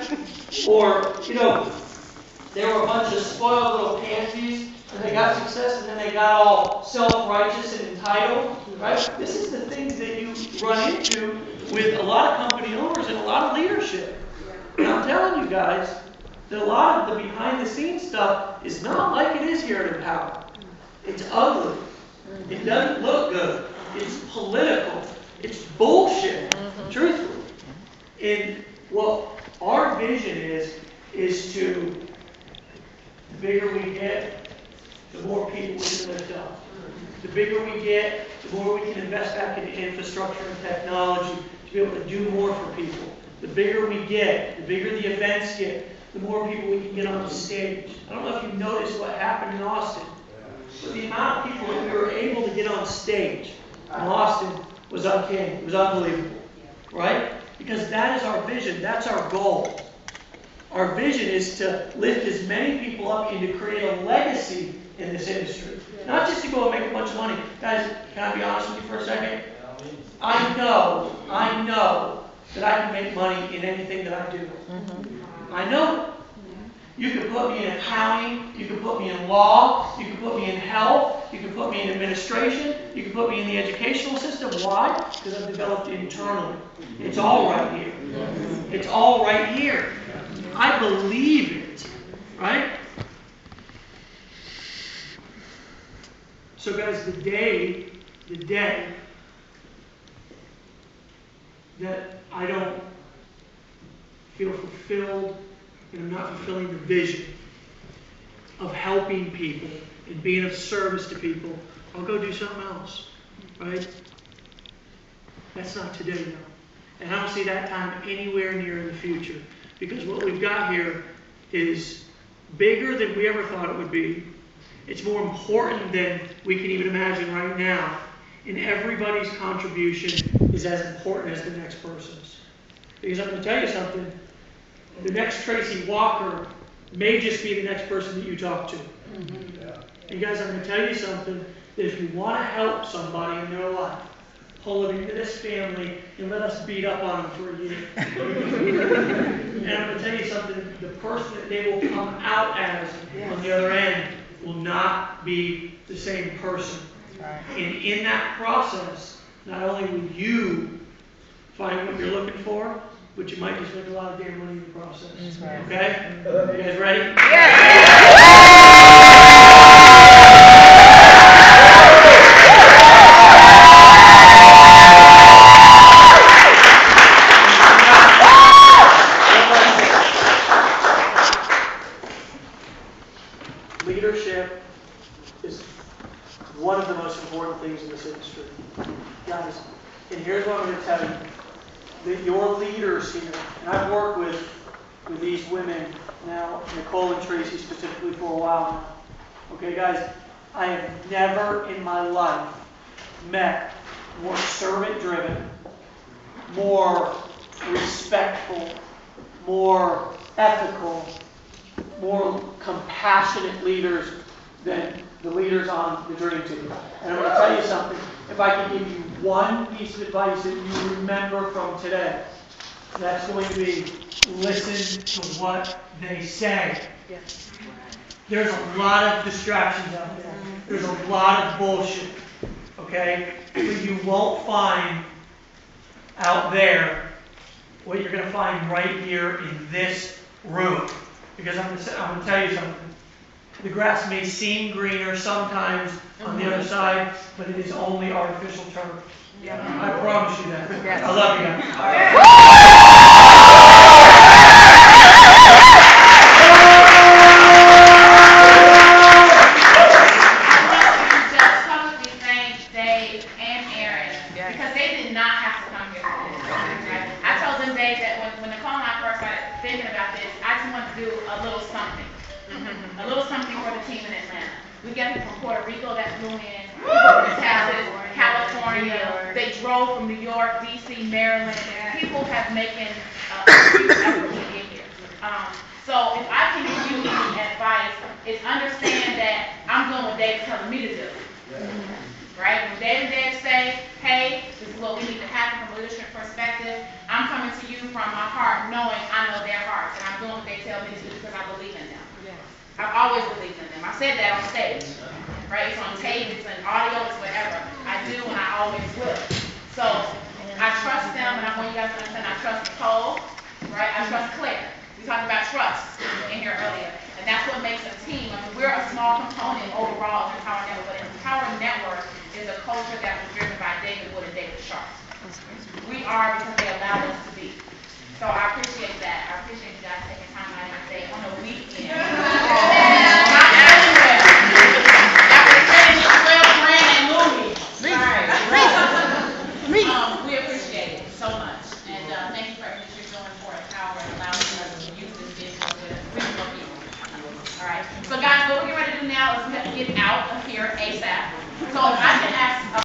quit, or, they were a bunch of spoiled little pansies, and they got success, and then they got all self-righteous and entitled, right? This is the things that you run into with a lot of company owners and a lot of leadership. And I'm telling you guys that a lot of the behind-the-scenes stuff is not like it is here at Empower. It's ugly. It doesn't look good. It's political. It's bullshit, truthfully. And what our vision is to, the bigger we get, the more people we can lift up. The bigger we get, the more we can invest back into infrastructure and technology to be able to do more for people. The bigger we get, the bigger the events get, the more people we can get on the stage. I don't know if you noticed what happened in Austin, but the amount of people that we were able to get on stage in Austin was uncanny. It was unbelievable, right? Because that is our vision. That's our goal. Our vision is to lift as many people up and to create a legacy in this industry. Not just to go and make a bunch of money. Guys, can I be honest with you for a second? I know that I can make money in anything that I do. I know. You can put me in accounting, you can put me in law, you can put me in health, you can put me in administration, you can put me in the educational system. Why? Because I've developed internally. It's all right here. It's all right here. I believe it, right? So guys, the day that I don't feel fulfilled and I'm not fulfilling the vision of helping people and being of service to people, I'll go do something else, right? That's not today, though. And I don't see that time anywhere near in the future, because what we've got here is bigger than we ever thought it would be. It's more important than we can even imagine right now. And everybody's contribution is as important as the next person's. Because I'm going to tell you something. The next Tracey Walker may just be the next person that you talk to. And guys, I'm going to tell you something. That if you want to help somebody in their life, pull them into this family and let us beat up on them for a year. And I'm going to tell you something. The person that they will come out as on the other end will not be the same person. And in that process, not only will you find what you're looking for, but you might just make a lot of damn money in the process. Okay? You guys ready? Leadership is one of the most important things in this industry. Guys, and here's what I'm going to tell you. That your leaders here, and I've worked with these women now, Nicole and Tracey specifically, for a while now. Okay, guys, I have never in my life met more servant-driven, more respectful, more ethical, more compassionate leaders than the leaders on the Dream Team. And I'm going to tell you something. If I can give you one piece of advice that you remember from today, that's going to be listen to what they say. There's a lot of distractions out there. There's a lot of bullshit. Okay? But you won't find out there what you're going to find right here in this room. Because I'm going to tell you something. The grass may seem greener sometimes on the other side, but it is only artificial turf. I promise you that. I love you guys. thinking about this, I just want to do a little something. A little something for the team in Atlanta. We got people from Puerto Rico that flew in, people from Texas, California, they drove from New York, DC, Maryland. People have making a huge effort to get here. So if I can give you any advice, is understand that I'm doing what Dave's telling me to do. Right? When Dave and Dave say, hey, this is what we need to happen from a leadership perspective, I'm coming to you from my heart, knowing I know their hearts, and I'm doing what they tell me to do because I believe in them. I've always believed in them. I said that on stage, right? It's on tape, it's in audio, it's whatever. I do and I always will. So I trust them, and I want you guys to understand I trust Nicole, right? I trust Claire. We talked about trust in here earlier, and that's what makes a team. I mean, we're a small component overall of the Power Network, but the Power Network is a culture that was driven by David Wood and David Sharpe. We are because they allowed us to be. So I appreciate that. I appreciate you guys taking time out of your day on a weekend. Not everywhere. After spending $12,000 at movies. We appreciate it so much. And thank you for everything you're doing for Empower and allowing us to use this business with reasonable people. All right. So guys, what we're getting ready to do now is we have to get out of here ASAP. So if I can ask